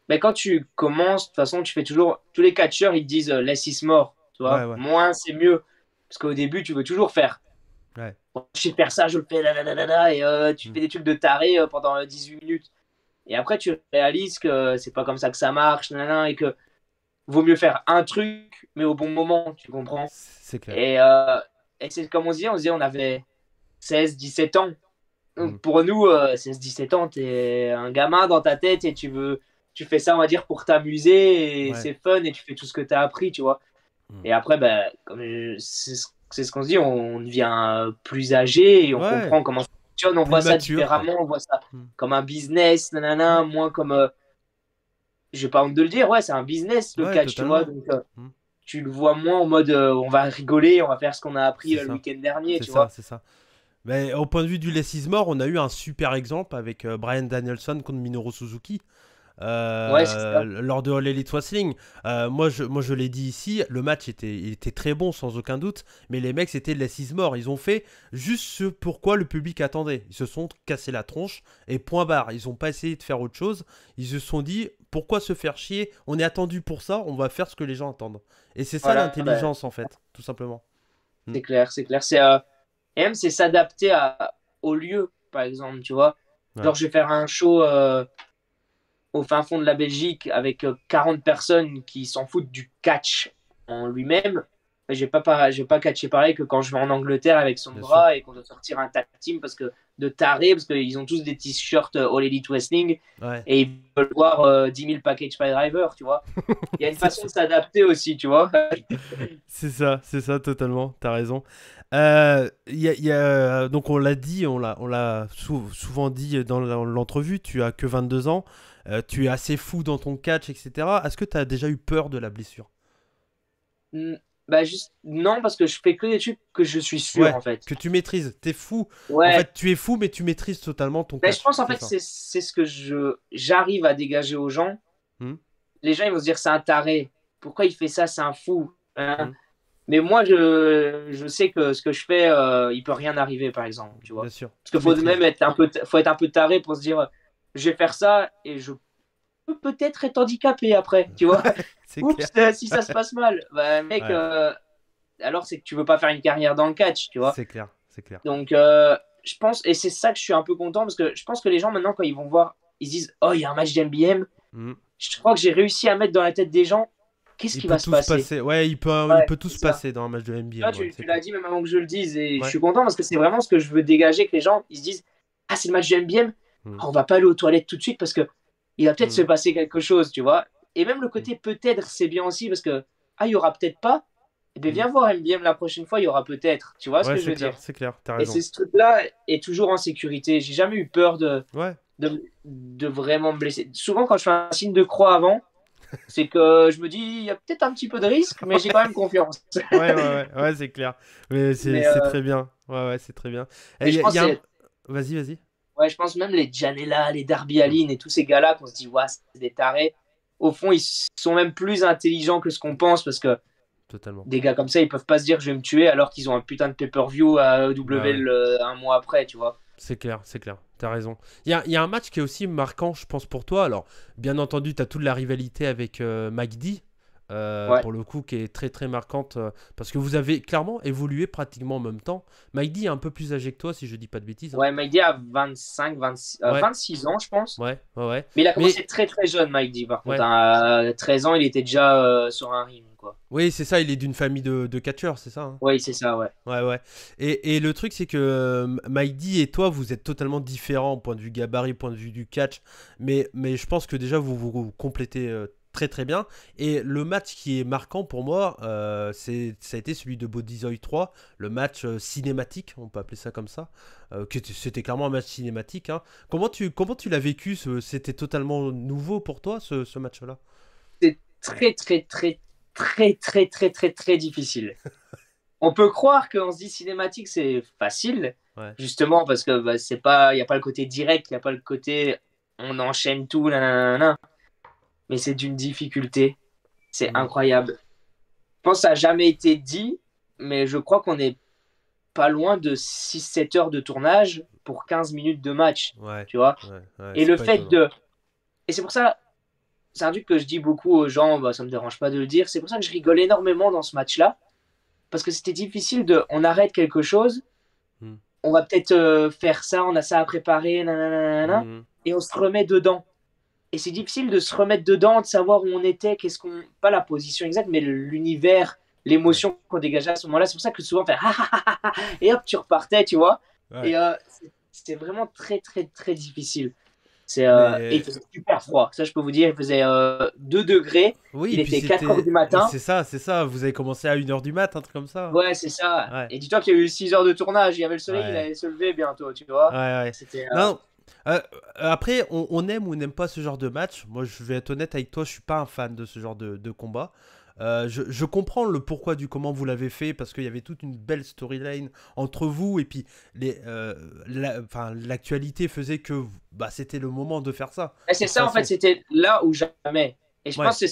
Mais quand tu commences, de toute façon, tu fais toujours. Tous les catcheurs, ils te disent less is more. Tu Ouais, vois, ouais. moins c'est mieux. Parce qu'au début, tu veux toujours faire. Ouais. Bon, je sais faire ça, je le fais, là, là, là, là, là, et tu Mm. fais des trucs de taré pendant 18 minutes. Et après, tu réalises que c'est pas comme ça que ça marche, nanana, et que vaut mieux faire un truc, mais au bon moment, tu comprends. C'est clair. Et c'est comme on se disait, on avait 16 17 ans. Mm. Donc pour nous, 16 17 ans, t'es un gamin dans ta tête et tu fais ça, on va dire, pour t'amuser, et Ouais. c'est fun, et tu fais tout ce que tu as appris, tu vois. Mm. Et après, bah, c'est ce qu'on se dit, on devient plus âgé et on Ouais. comprend comment ça fonctionne, on Plus voit ça mature, quoi. différemment, on voit ça Mm. comme un business, nanana, moins comme, j'ai pas honte de le dire, ouais, c'est un business le Ouais, catch, tu vois, totalement. donc Mm. tu le vois moins en mode on va rigoler, on va faire ce qu'on a appris C'est le ça. week-end dernier, C'est tu ça, vois. c'est ça. Mais au point de vue du Less is More, on a eu un super exemple avec Bryan Danielson contre Minoru Suzuki Ouais, c'est ça. lors de All Elite Wrestling. Moi, je l'ai dit ici, le match il était très bon sans aucun doute, mais les mecs c'était Less is More. Ils ont fait juste ce pourquoi le public attendait. Ils se sont cassés la tronche et point barre. Ils n'ont pas essayé de faire autre chose. Ils se sont dit pourquoi se faire chier. On est attendu pour ça, on va faire ce que les gens attendent. Et c'est ça Voilà, bah, l'intelligence en fait, tout simplement. Mm. c'est clair, c'est clair. Et même, c'est s'adapter au lieu, par exemple, tu vois. Ouais, Genre, je vais faire un show au fin fond de la Belgique avec 40 personnes qui s'en foutent du catch en lui-même. Mais je vais pas catcher pareil que quand je vais en Angleterre avec son bien sûr. bras et qu'on doit sortir un tag team parce que de taré, parce qu'ils ont tous des t-shirts All Elite Wrestling Ouais. et ils veulent voir 10 000 package by driver, tu vois. Il y a une C'est façon ça. de s'adapter aussi, tu vois. C'est ça, totalement, t'as raison. Donc on l'a dit, on l'a souvent dit dans l'entrevue, tu as que 22 ans, tu es assez fou dans ton catch, etc. Est-ce que tu as déjà eu peur de la blessure? Hmm, Bah juste non parce que je fais que des trucs que je suis sûr Ouais, en fait. que tu maîtrises, t'es fou. En Ouais, fait, tu es fou, mais tu maîtrises totalement ton mais je catch, pense en c'est fait ça. c'est ce que j'arrive à dégager aux gens. Hmm, Les gens ils vont se dire c'est un taré. Pourquoi il fait ça? C'est un fou. Hein. hmm, Mais moi je sais que ce que je fais il peut rien arriver par exemple, tu bien vois. sûr, Parce tu qu'il faut même maîtrises. faut être un peu taré pour se dire je vais faire ça et je peux être handicapé après, tu vois. C'est Oups, clair. si ça se passe mal. Bah mec Ouais, alors c'est que tu veux pas faire une carrière dans le catch, tu vois. C'est clair, c'est clair. Donc, je pense, et c'est ça que je suis un peu content, parce que je pense que les gens, maintenant, quand ils vont voir, ils se disent, oh, il y a un match d'NBM. Je crois que j'ai réussi à mettre dans la tête des gens, qu'est-ce qui va se passer. Ouais, il peut tout se passer dans un match de NBA. Là, tu l'as dit même avant que je le dise, et je suis content, parce que c'est vraiment ce que je veux dégager, que les gens, ils se disent, ah, c'est le match de NBM, on va pas aller aux toilettes tout de suite, parce que il va peut-être se passer quelque chose, tu vois. Et même le côté peut-être, c'est bien aussi, parce que, il y aura peut-être pas. Eh bien, viens voir MBM la prochaine fois, il y aura peut-être. Tu vois ce que je veux dire? C'est clair, t'as raison. Et ce truc-là est toujours en sécurité. J'ai jamais eu peur de vraiment me blesser. Souvent, quand je fais un signe de croix avant, c'est que je me dis, il y a peut-être un petit peu de risque, mais j'ai quand même confiance. Ouais, c'est clair. Mais c'est très bien. Ouais, c'est très bien. Vas-y. Ouais, je pense même les Janela, les Darby Allin et tous ces gars-là qu'on se dit, ouais, c'est des tarés. Au fond, ils sont même plus intelligents que ce qu'on pense, parce que totalement. Des gars comme ça, ils peuvent pas se dire je vais me tuer alors qu'ils ont un putain de pay-per-view à EW un mois après, tu vois. C'est clair, t'as raison. Il y a un match qui est aussi marquant, je pense, pour toi. Alors, bien entendu, t'as toute la rivalité avec Mike D, pour le coup, qui est très très marquante, parce que vous avez clairement évolué pratiquement en même temps. Mike D est un peu plus âgé que toi, si je dis pas de bêtises. Ouais, Mike D a 26 ans, je pense. Ouais. Mais il a commencé très très jeune, Mike D, par contre. À 13 ans, il était déjà sur un ring. Oui, c'est ça, il est d'une famille de catcheurs, c'est ça, hein? Oui, c'est ça, ouais. Ouais. Et le truc, c'est que Mike D et toi, vous êtes totalement différents au point de vue gabarit, point de vue du catch. Mais je pense que déjà, vous complétez très très bien. Et le match qui est marquant pour moi, ça a été celui de Bodyzoid 3, le match cinématique, on peut appeler ça comme ça. C'était clairement un match cinématique, hein. Comment tu l'as vécu? C'était totalement nouveau pour toi, ce match-là? C'est très très très très très très très très difficile. On peut croire qu'on se dit cinématique c'est facile, justement parce que c'est pas, il y a pas le côté direct, il y a pas le côté on enchaîne tout, nanana. Mais c'est d'une difficulté, c'est incroyable. Je pense que ça n'a jamais été dit, mais je crois qu'on est pas loin de 6-7 heures de tournage pour 15 minutes de match, tu vois. Et le fait et c'est pour ça, c'est un truc que je dis beaucoup aux gens, ça me dérange pas de le dire, c'est pour ça que je rigole énormément dans ce match-là, parce que c'était difficile on arrête quelque chose, on va peut-être faire ça, on a ça à préparer, nanana, et on se remet dedans. Et c'est difficile de se remettre dedans, de savoir où on était, pas la position exacte, mais l'univers, l'émotion qu'on dégageait à ce moment-là. C'est pour ça que souvent on fait et hop, tu repartais, tu vois. Et c'était vraiment très, très, très difficile. Et il faisait super froid. Ça, je peux vous dire, il faisait 2 degrés. Oui, il était 4 heures du matin. C'est ça. Vous avez commencé à 1 heure du matin, un truc comme ça. Ouais, c'est ça. Et dis-toi qu'il y a eu 6 heures de tournage. Il y avait le soleil, il allait se lever bientôt, tu vois. C'était, non. Après, on aime ou on n'aime pas ce genre de match. Moi, je vais être honnête avec toi, je suis pas un fan de ce genre de combat. Je comprends le pourquoi du comment vous l'avez fait, parce qu'il y avait toute une belle storyline entre vous, et puis l'actualité faisait que c'était le moment de faire ça. Et c'est ça, en fait, c'était là ou jamais. Et je pense que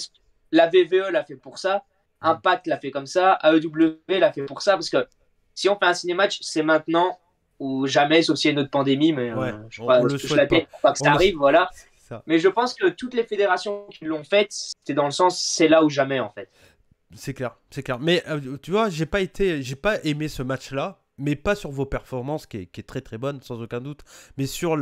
la VVE l'a fait pour ça, Impact l'a fait comme ça, AEW l'a fait pour ça, parce que si on fait un ciné-match, c'est maintenant ou jamais, sauf s'il y a une autre pandémie, mais je crois pas que ça arrive, voilà. Mais je pense que toutes les fédérations qui l'ont fait, c'était dans le sens c'est là ou jamais, en fait. C'est clair. Mais tu vois, j'ai pas aimé ce match-là, mais pas sur vos performances qui est très très bonne sans aucun doute, mais sur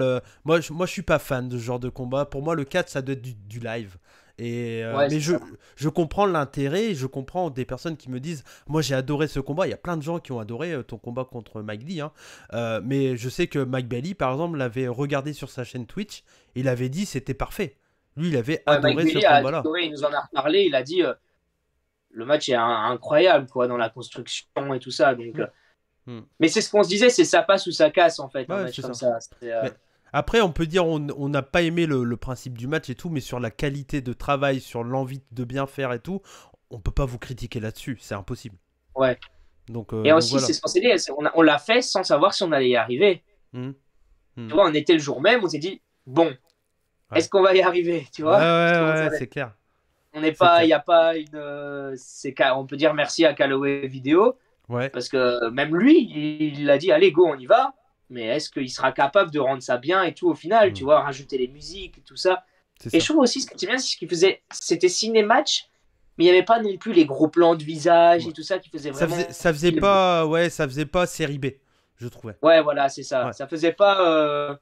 moi je suis pas fan de ce genre de combat. Pour moi, le catch, ça doit être du live. Et mais je comprends l'intérêt, je comprends des personnes qui me disent moi j'ai adoré ce combat. Il y a plein de gens qui ont adoré ton combat contre Mike D, hein. Mais je sais que Mike Bailey par exemple l'avait regardé sur sa chaîne Twitch, il avait dit c'était parfait, lui il avait adoré ce combat-là. Il nous en a reparlé, il a dit le match est incroyable quoi, dans la construction et tout ça, donc mais c'est ce qu'on se disait, c'est ça passe ou ça casse en fait, un match comme ça. Après, on peut dire on n'a pas aimé le principe du match et tout, mais sur la qualité de travail, sur l'envie de bien faire et tout, on peut pas vous critiquer là-dessus, c'est impossible. Ouais. Donc, et aussi, voilà. C'est ce qu'on s'est dit, on l'a fait sans savoir si on allait y arriver. Tu vois, on était le jour même, on s'est dit, bon, est-ce qu'on va y arriver, tu vois? Ouais, c'est clair. On n'est pas, il n'y a pas une... on peut dire merci à Callaway Vidéo, parce que même lui, il a dit, allez, go, on y va. Mais est-ce qu'il sera capable de rendre ça bien et tout au final, tu vois, rajouter les musiques et tout ça. Et je trouve aussi ce qui est bien, c'est ce qu'il faisait, c'était ciné-match, Mais il n'y avait pas non plus les gros plans de visage Ouais. et tout ça qui faisait Ça vraiment faisait, ça faisait film. pas, ouais, ça faisait pas série B, je trouvais. Ouais, voilà, c'est ça. Ouais, Ça faisait pas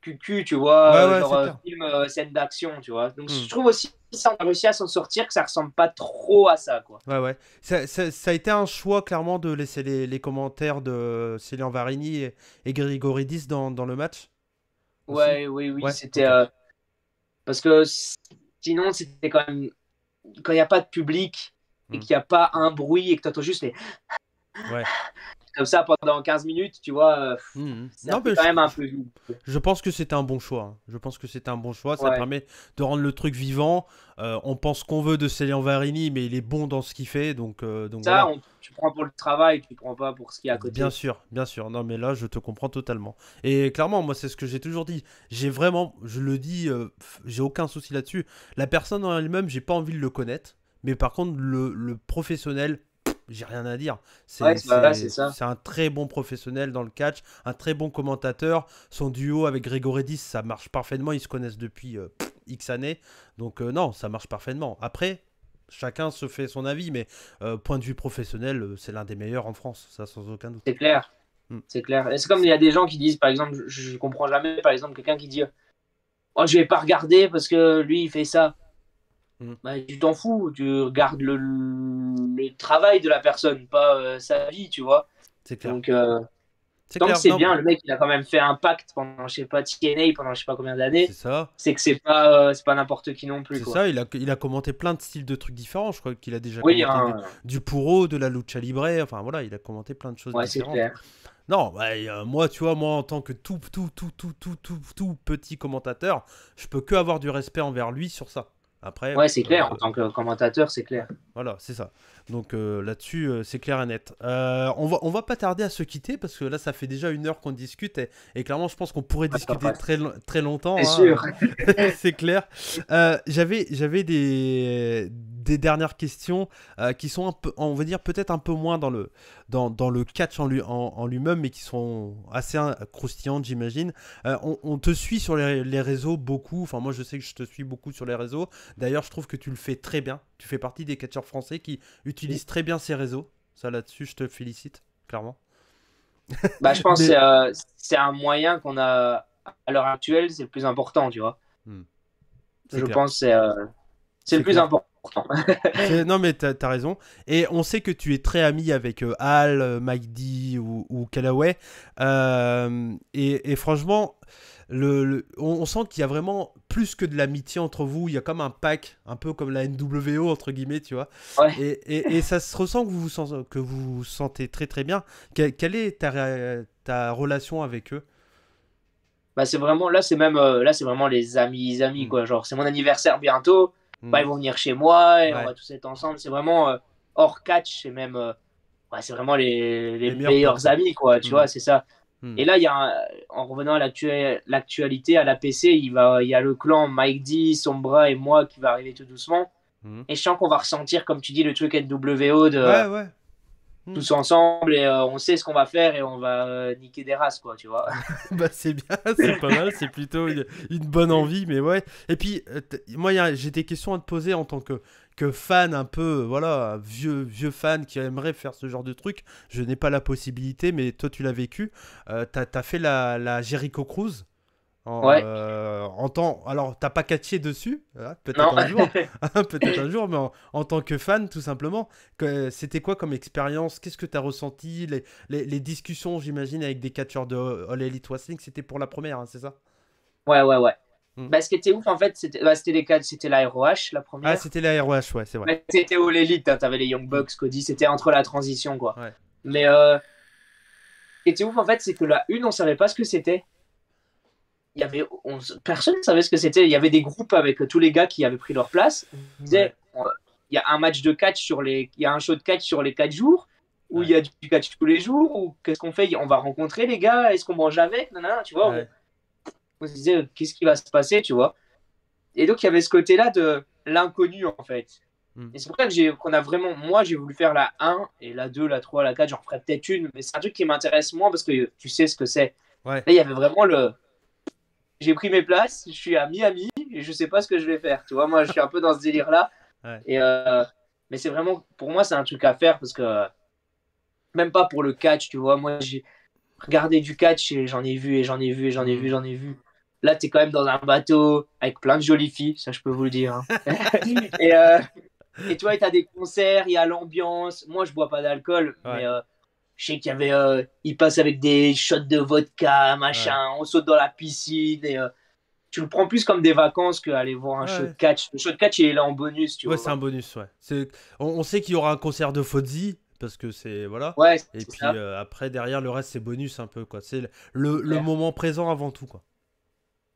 cucu, tu ouais, vois, ouais, genre c'est clair. film scène d'action, tu vois. Donc Hmm. je trouve aussi que ça, on a réussi à s'en sortir, que ça ressemble pas trop à ça, quoi. Ouais, ouais. Ça a été un choix, clairement, de laisser les commentaires de Célian Varini et Grigoridis dans le match aussi. Ouais, oui, oui, Ouais, c'était. ok. Parce que sinon, c'était quand même. Quand il n'y a pas de public et Hmm. qu'il n'y a pas un bruit et que tu entends juste les. Ouais. Comme ça pendant 15 minutes, tu vois, Hmm. ça Non, fait mais quand même un peu vide. je pense que c'était un bon choix, hein. Je pense que c'était un bon choix. Ça Ouais. permet de rendre le truc vivant. On pense qu'on veut de Célian Varini, mais il est bon dans ce qu'il fait. Donc Ça, voilà. tu prends pour le travail, tu prends pas pour ce qu'il y a à Bien côté. sûr, bien sûr. Non, mais là, je te comprends totalement. Et clairement, moi, c'est ce que j'ai toujours dit. J'ai vraiment, je le dis, j'ai aucun souci là-dessus. La personne en elle-même, j'ai pas envie de le connaître. Mais par contre, le professionnel, j'ai rien à dire. Ouais, C'est, voilà, c'est c'est, ça. c'est un très bon professionnel dans le catch, un très bon commentateur. Son duo avec Grégoridis, ça marche parfaitement. Ils se connaissent depuis X années. Donc, non, ça marche parfaitement. Après, chacun se fait son avis, mais point de vue professionnel, c'est l'un des meilleurs en France, ça sans aucun doute. C'est clair. Hmm. C'est clair. Et c'est comme il y a des gens qui disent, par exemple, je comprends jamais, par exemple, quelqu'un qui dit oh, je vais pas regarder parce que lui, il fait ça. Hmm. Bah, tu t'en fous, tu regardes le travail de la personne, pas sa vie, tu vois. C'est clair. Donc, C'est tant que clair, c'est non, bien, le mec, il a quand même fait un pacte pendant, je sais pas, TNA, pendant je sais pas combien c'est d'années, ça. c'est que c'est pas n'importe qui non plus, C'est quoi. ça, il a commenté plein de styles de trucs différents. Je crois qu'il a déjà Oui, commenté hein, du Puro, de la Lucha Libre. Enfin voilà, il a commenté plein de choses ouais, c'est différentes. clair. Non, ouais, moi, tu vois, moi, en tant que tout petit commentateur, je peux que avoir du respect envers lui sur ça. Après, Ouais, c'est clair, en tant que commentateur, c'est clair. voilà, c'est ça. Donc là-dessus, c'est clair et net. On va pas tarder à se quitter parce que là, ça fait déjà 1 heure qu'on discute et clairement, je pense qu'on pourrait Ouais, ça discuter passe. très longtemps, C'est hein. sûr. C'est clair. J'avais des dernières questions qui sont un peu, on va dire peut-être un peu moins dans le catch en lui-même, mais qui sont assez croustillantes, j'imagine. On te suit sur les réseaux beaucoup. Enfin, moi, je sais que je te suis beaucoup sur les réseaux. D'ailleurs, je trouve que tu le fais très bien. Tu fais partie des catcheurs français qui utilisent très bien ces réseaux. Ça, là-dessus, je te félicite, clairement. Bah, je pense que Mais c'est un moyen qu'on a à l'heure actuelle, c'est le plus important, tu vois. hmm, c'est Je clair. pense que c'est le C'est plus clair. important. Non, mais t'as raison. Et on sait que tu es très ami avec Al, Mike D ou Callaway. Et franchement, on sent qu'il y a vraiment plus que de l'amitié entre vous. Il y a comme un pack, un peu comme la NWO, entre guillemets, tu vois. Ouais. Et ça se ressent que vous vous sentez très très bien. Quelle est ta relation avec eux? Bah, c'est vraiment, là, c'est vraiment les amis, Hmm, quoi. Genre, c'est mon anniversaire bientôt. Bah, hmm, ils vont venir chez moi et on ouais, va tous être ensemble. C'est vraiment hors catch, c'est même, ouais, c'est vraiment les les meilleurs potes, meilleurs quoi. amis, quoi. Tu Hmm, vois, c'est ça. hmm, Et là, en revenant à l'actualité, à l'APC, il y a le clan Mike D, Sombra et moi qui va arriver tout doucement. hmm. Et je sens qu'on va ressentir, comme tu dis, le truc NWO de Ouais, ouais. Hmm. tous ensemble et on sait ce qu'on va faire et on va niquer des races, quoi, tu vois. Bah c'est bien, c'est pas mal, c'est plutôt une bonne envie, mais ouais. Et puis, moi, j'ai des questions à te poser en tant que fan un peu, voilà, vieux fan qui aimerait faire ce genre de truc. Je n'ai pas la possibilité, mais toi, tu l'as vécu. T'as fait la Jericho Cruise Ouais, alors, t'as pas catché dessus, hein, peut-être non. un jour, hein, peut-être un jour, mais en tant que fan, tout simplement, c'était quoi comme expérience? Qu'est-ce que t'as ressenti? Les discussions, j'imagine, avec des catcheurs de All Elite Wrestling, c'était pour la première, hein, c'est ça? Ouais, ouais, ouais. Hmm. Bah, ce qui était ouf, en fait, c'était les quatre, c'était la ROH, la Ah, première. c'était la ROH, ouais, c'est vrai. Mais c'était All Elite, hein, t'avais les Young Hmm. Bucks, Cody, c'était entre la transition, quoi. Ouais. Mais ce qui était ouf, en fait, c'est que la une, on savait pas ce que c'était. Personne ne savait ce que c'était. Il y avait des groupes avec tous les gars qui avaient pris leur place. On Ouais. disait, il y a un match de catch il y a un show de catch sur les 4 jours, ou il Ouais. y a du catch tous les jours, ou qu'est-ce qu'on fait? On va rencontrer les gars, est-ce qu'on mange avec? Nanana, tu vois, Ouais. on se disait, qu'est-ce qui va se passer, tu vois? Et donc, il y avait ce côté-là de l'inconnu, en fait. Hmm. Et c'est pour ça qu'on a vraiment, moi, j'ai voulu faire la 1 et la 2, la 3, la 4, j'en ferai peut-être une, mais c'est un truc qui m'intéresse moins parce que tu sais ce que c'est. Ouais. Là, il y avait vraiment j'ai pris mes places, je suis à Miami et je sais pas ce que je vais faire. Tu vois, moi, je suis un peu dans ce délire-là. Ouais. Mais c'est vraiment, pour moi, c'est un truc à faire parce que même pas pour le catch, tu vois. Moi, j'ai regardé du catch et j'en ai vu et j'en ai vu et j'en ai vu, j'en ai vu. Là, tu es quand même dans un bateau avec plein de jolies filles, ça je peux vous le dire, hein. et, et tu vois, tu as des concerts, il y a l'ambiance. Moi, je bois pas d'alcool, Ouais. mais je sais qu'il y avait, ils passent avec des shots de vodka, machin, on saute dans la piscine et tu le prends plus comme des vacances qu'aller voir un show de Ouais. catch. Le show de catch, il est là en bonus, tu Ouais, c'est un vois. bonus, ouais. On sait qu'il y aura un concert de Fozzy, parce que c'est... Voilà. Ouais, Et c'est puis ça. après, derrière, le reste, c'est bonus un peu, quoi. C'est le moment présent avant tout, quoi.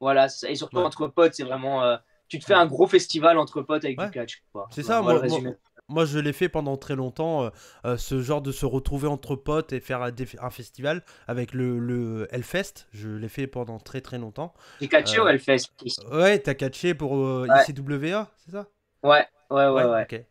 Voilà, c'est ça. Et surtout Ouais. entre potes, c'est vraiment. Tu te fais un gros festival entre potes avec du Ouais. catch, quoi. C'est ça, On va le résumer. moi je l'ai fait pendant très longtemps, ce genre de se retrouver entre potes et faire un festival avec le Hellfest. Je l'ai fait pendant très très longtemps. J'ai catché ou Euh, elle fait? ouais, t'as catché pour Ouais, ICWA, c'est ça? ouais, Ouais, ouais. ok.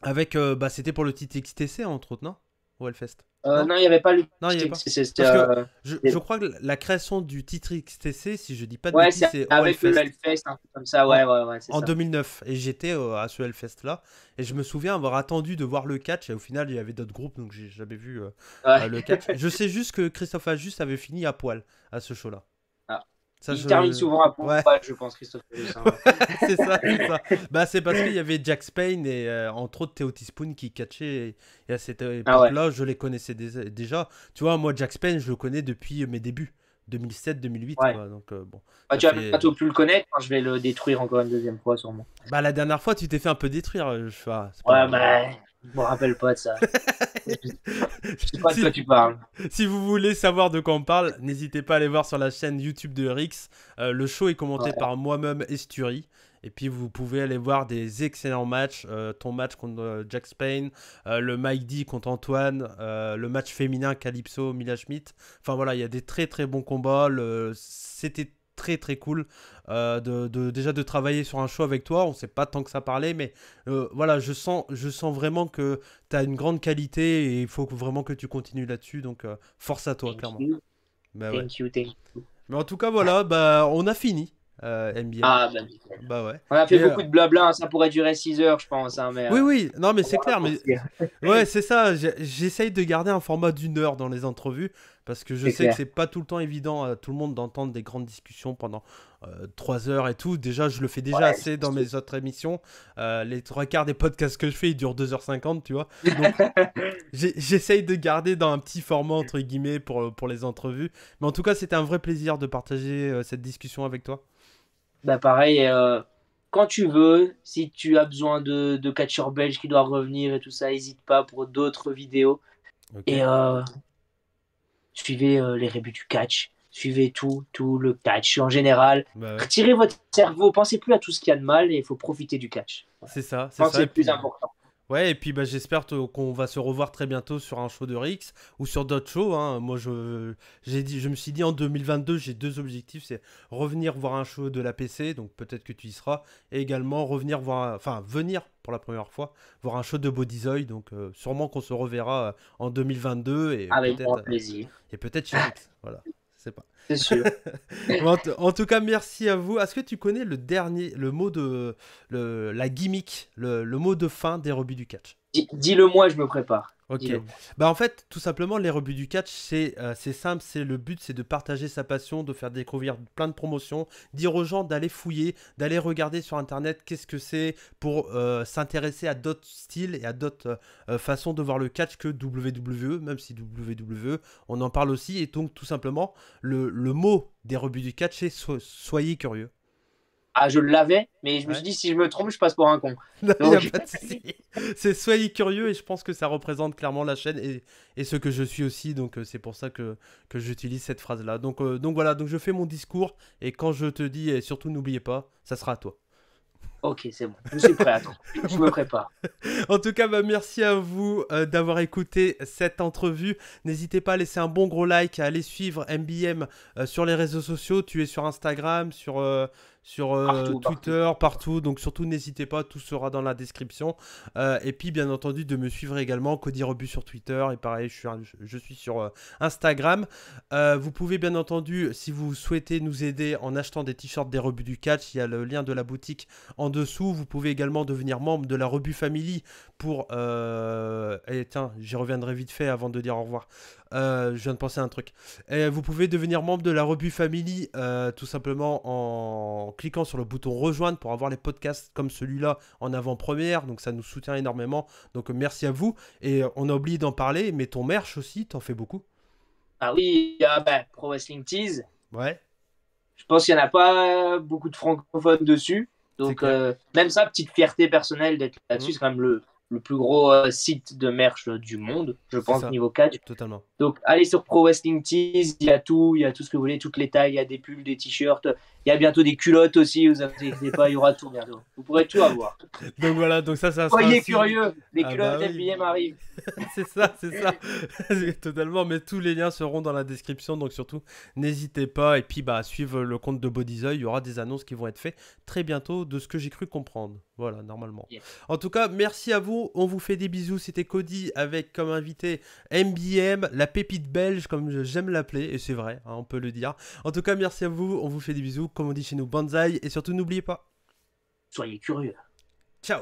Avec, bah, c'était pour le titre XTC entre autres, non? Au Hellfest. Non? Non, il n'y avait pas le. Non, il n'y avait pas. C'était, Parce que je crois que la création du titre XTC, si je dis pas de ouais, bêtises, c'est c'est au avec le Hellfest Hellfest, un truc comme ça. en, Ouais, c'est en ça. 2009. Et j'étais à ce Hellfest là. Et je me souviens avoir attendu de voir le catch. Et au final, il y avait d'autres groupes, donc j'ai jamais vu Ouais. le catch. Je sais juste que Christophe Ajus avait fini à poil à ce show là. Ah. Ça, Il termine souvent à Ouais, poil, je pense, Christophe. c'est ça, c'est ça. Bah, c'est parce qu'il y avait Jack Spain et entre autres Theo Teaspoon qui catchaient. Et à cette Ah ouais. époque-là, je les connaissais déjà. Tu vois, moi, Jack Spain, je le connais depuis mes débuts. 2007-2008, Ouais. quoi. Donc, bon, Bah, ça tu vas fait... bientôt plus le connaître quand je vais le détruire encore une deuxième fois, sûrement. Bah, la dernière fois, tu t'es fait un peu détruire. C'est pas Ouais, grave. bah, je me rappelle pas de ça. Je sais pas de si, quoi tu parles. si vous voulez savoir de quoi on parle, n'hésitez pas à aller voir sur la chaîne YouTube de Rix. Le show est commenté Ouais. par moi-même Esturi. Et puis vous pouvez aller voir des excellents matchs. Ton match contre Jack Spain, le Mike D contre Antoine, le match féminin Calypso, Mila Schmidt. Enfin voilà, il y a des très très bons combats. C'était très très cool déjà de travailler sur un show avec toi. On sait pas tant que ça parlait, mais voilà, je sens vraiment que tu as une grande qualité et il faut vraiment que tu continues là-dessus. Donc force à toi, Thank clairement. you, Bah ouais. thank you, thank you. Mais en tout cas, voilà, bah on a fini MBM. Ah, bah, nickel. Bah ouais. On a fait Mais beaucoup de blabla, hein, ça pourrait durer 6 heures, je pense, hein, mais oui, oui, non, mais on c'est va clair. Mais raccourcir. ouais, c'est ça. J'essaye de garder un format d'1 heure dans les entrevues parce que je C'est sais que clair. c'est pas tout le temps évident à tout le monde d'entendre des grandes discussions pendant 3 heures et tout. Déjà, je le fais déjà Ouais, assez dans mes autres émissions. Les 3 quarts des podcasts que je fais, ils durent 2h50, tu vois. Donc, j'essaye de garder dans un petit format, entre guillemets, pour les entrevues. Mais en tout cas, c'était un vrai plaisir de partager cette discussion avec toi. Bah, pareil, quand tu veux, si tu as besoin de catcheurs belges qui doivent revenir et tout ça, n'hésite pas pour d'autres vidéos. Ok. Et suivez les rébus du catch, suivez tout le catch en général. Bah ouais. Retirez votre cerveau, pensez plus à tout ce qu'il y a de mal et il faut profiter du catch. C'est ça, Je c'est pense que ça. c'est Et le plus puis, important. ouais, et puis bah, j'espère qu'on va se revoir très bientôt sur un show de Rix ou sur d'autres shows. Hein. Moi, je me suis dit en 2022, j'ai 2 objectifs, c'est revenir voir un show de la PC, donc peut-être que tu y seras, et également venir pour la première fois voir un show de Bodyzoid, donc sûrement qu'on se reverra en 2022 Avec grand plaisir. et peut-être chez Rix. Voilà, je sais pas. C'est sûr. En tout cas, merci à vous. Est-ce que tu connais le mot la gimmick, le mot de fin des rebuts du catch? Dis-le moi, je me prépare. Ok. Dis-le moi. Bah en fait, tout simplement, les rebuts du catch, c'est simple. Le but, c'est de partager sa passion, de faire découvrir plein de promotions, dire aux gens d'aller fouiller, d'aller regarder sur Internet qu'est-ce que c'est pour s'intéresser à d'autres styles et à d'autres façons de voir le catch que WWE, même si WWE, on en parle aussi. Et donc, tout simplement, le mot des rebuts du catch, c'est soyez curieux. Ah, je l'avais, mais je me Ouais. suis dit, si je me trompe, je passe pour un con. Non, Donc- y a pas de souci. C'est soyez curieux et je pense que ça représente clairement la chaîne et ce que je suis aussi. Donc c'est pour ça que j'utilise cette phrase-là. Donc voilà, donc je fais mon discours et quand je te dis, et surtout n'oubliez pas, ça sera à toi. Ok, c'est bon. Je suis prêt, attends. Je me prépare. En tout cas, bah, merci à vous d'avoir écouté cette entrevue. N'hésitez pas à laisser un bon gros like, à aller suivre MBM sur les réseaux sociaux. Tu es sur Instagram, sur sur Partout, Twitter, partout. Donc surtout n'hésitez pas, tout sera dans la description. Et puis bien entendu de me suivre également, Cody Rebut sur Twitter. Et pareil, je suis sur Instagram. Vous pouvez bien entendu, si vous souhaitez nous aider en achetant des t-shirts des Rebuts du Catch, il y a le lien de la boutique en dessous. Vous pouvez également devenir membre de la Rebut Family pour... Et tiens, j'y reviendrai vite fait avant de dire au revoir. Je viens de penser à un truc. Et vous pouvez devenir membre de la Rebut Family tout simplement en cliquant sur le bouton rejoindre pour avoir les podcasts comme celui-là en avant-première. Donc ça nous soutient énormément. Donc merci à vous. Et on a oublié d'en parler, mais ton merch aussi, t'en fais beaucoup. Ah oui, il y a Pro Wrestling Tees. Ouais. Je pense qu'il n'y en a pas beaucoup de francophones dessus. Donc même ça, petite fierté personnelle d'être là-dessus. C'est quand même le plus gros site de merch du monde, je pense, niveau catch. Totalement. Donc, allez sur Pro Wrestling Tees, il y a tout ce que vous voulez, toutes les tailles, il y a des pulls, des t-shirts, il y a bientôt des culottes aussi, vous inquiétez pas, il y aura tout bientôt. Vous pourrez tout avoir. Donc voilà, donc ça sera Soyez aussi... curieux, les culottes bah oui. FBM arrivent. c'est ça. Totalement, mais tous les liens seront dans la description, donc surtout, n'hésitez pas. Et puis, suivre le compte de Bodyzoy, il y aura des annonces qui vont être faites très bientôt de ce que j'ai cru comprendre. Voilà, normalement. Yeah. En tout cas, merci à vous, on vous fait des bisous. C'était Cody avec comme invité MBM, la pépite belge, comme j'aime l'appeler, et c'est vrai, hein, on peut le dire. En tout cas, merci à vous, on vous fait des bisous, comme on dit chez nous, banzai, et surtout n'oubliez pas. Soyez curieux. Ciao.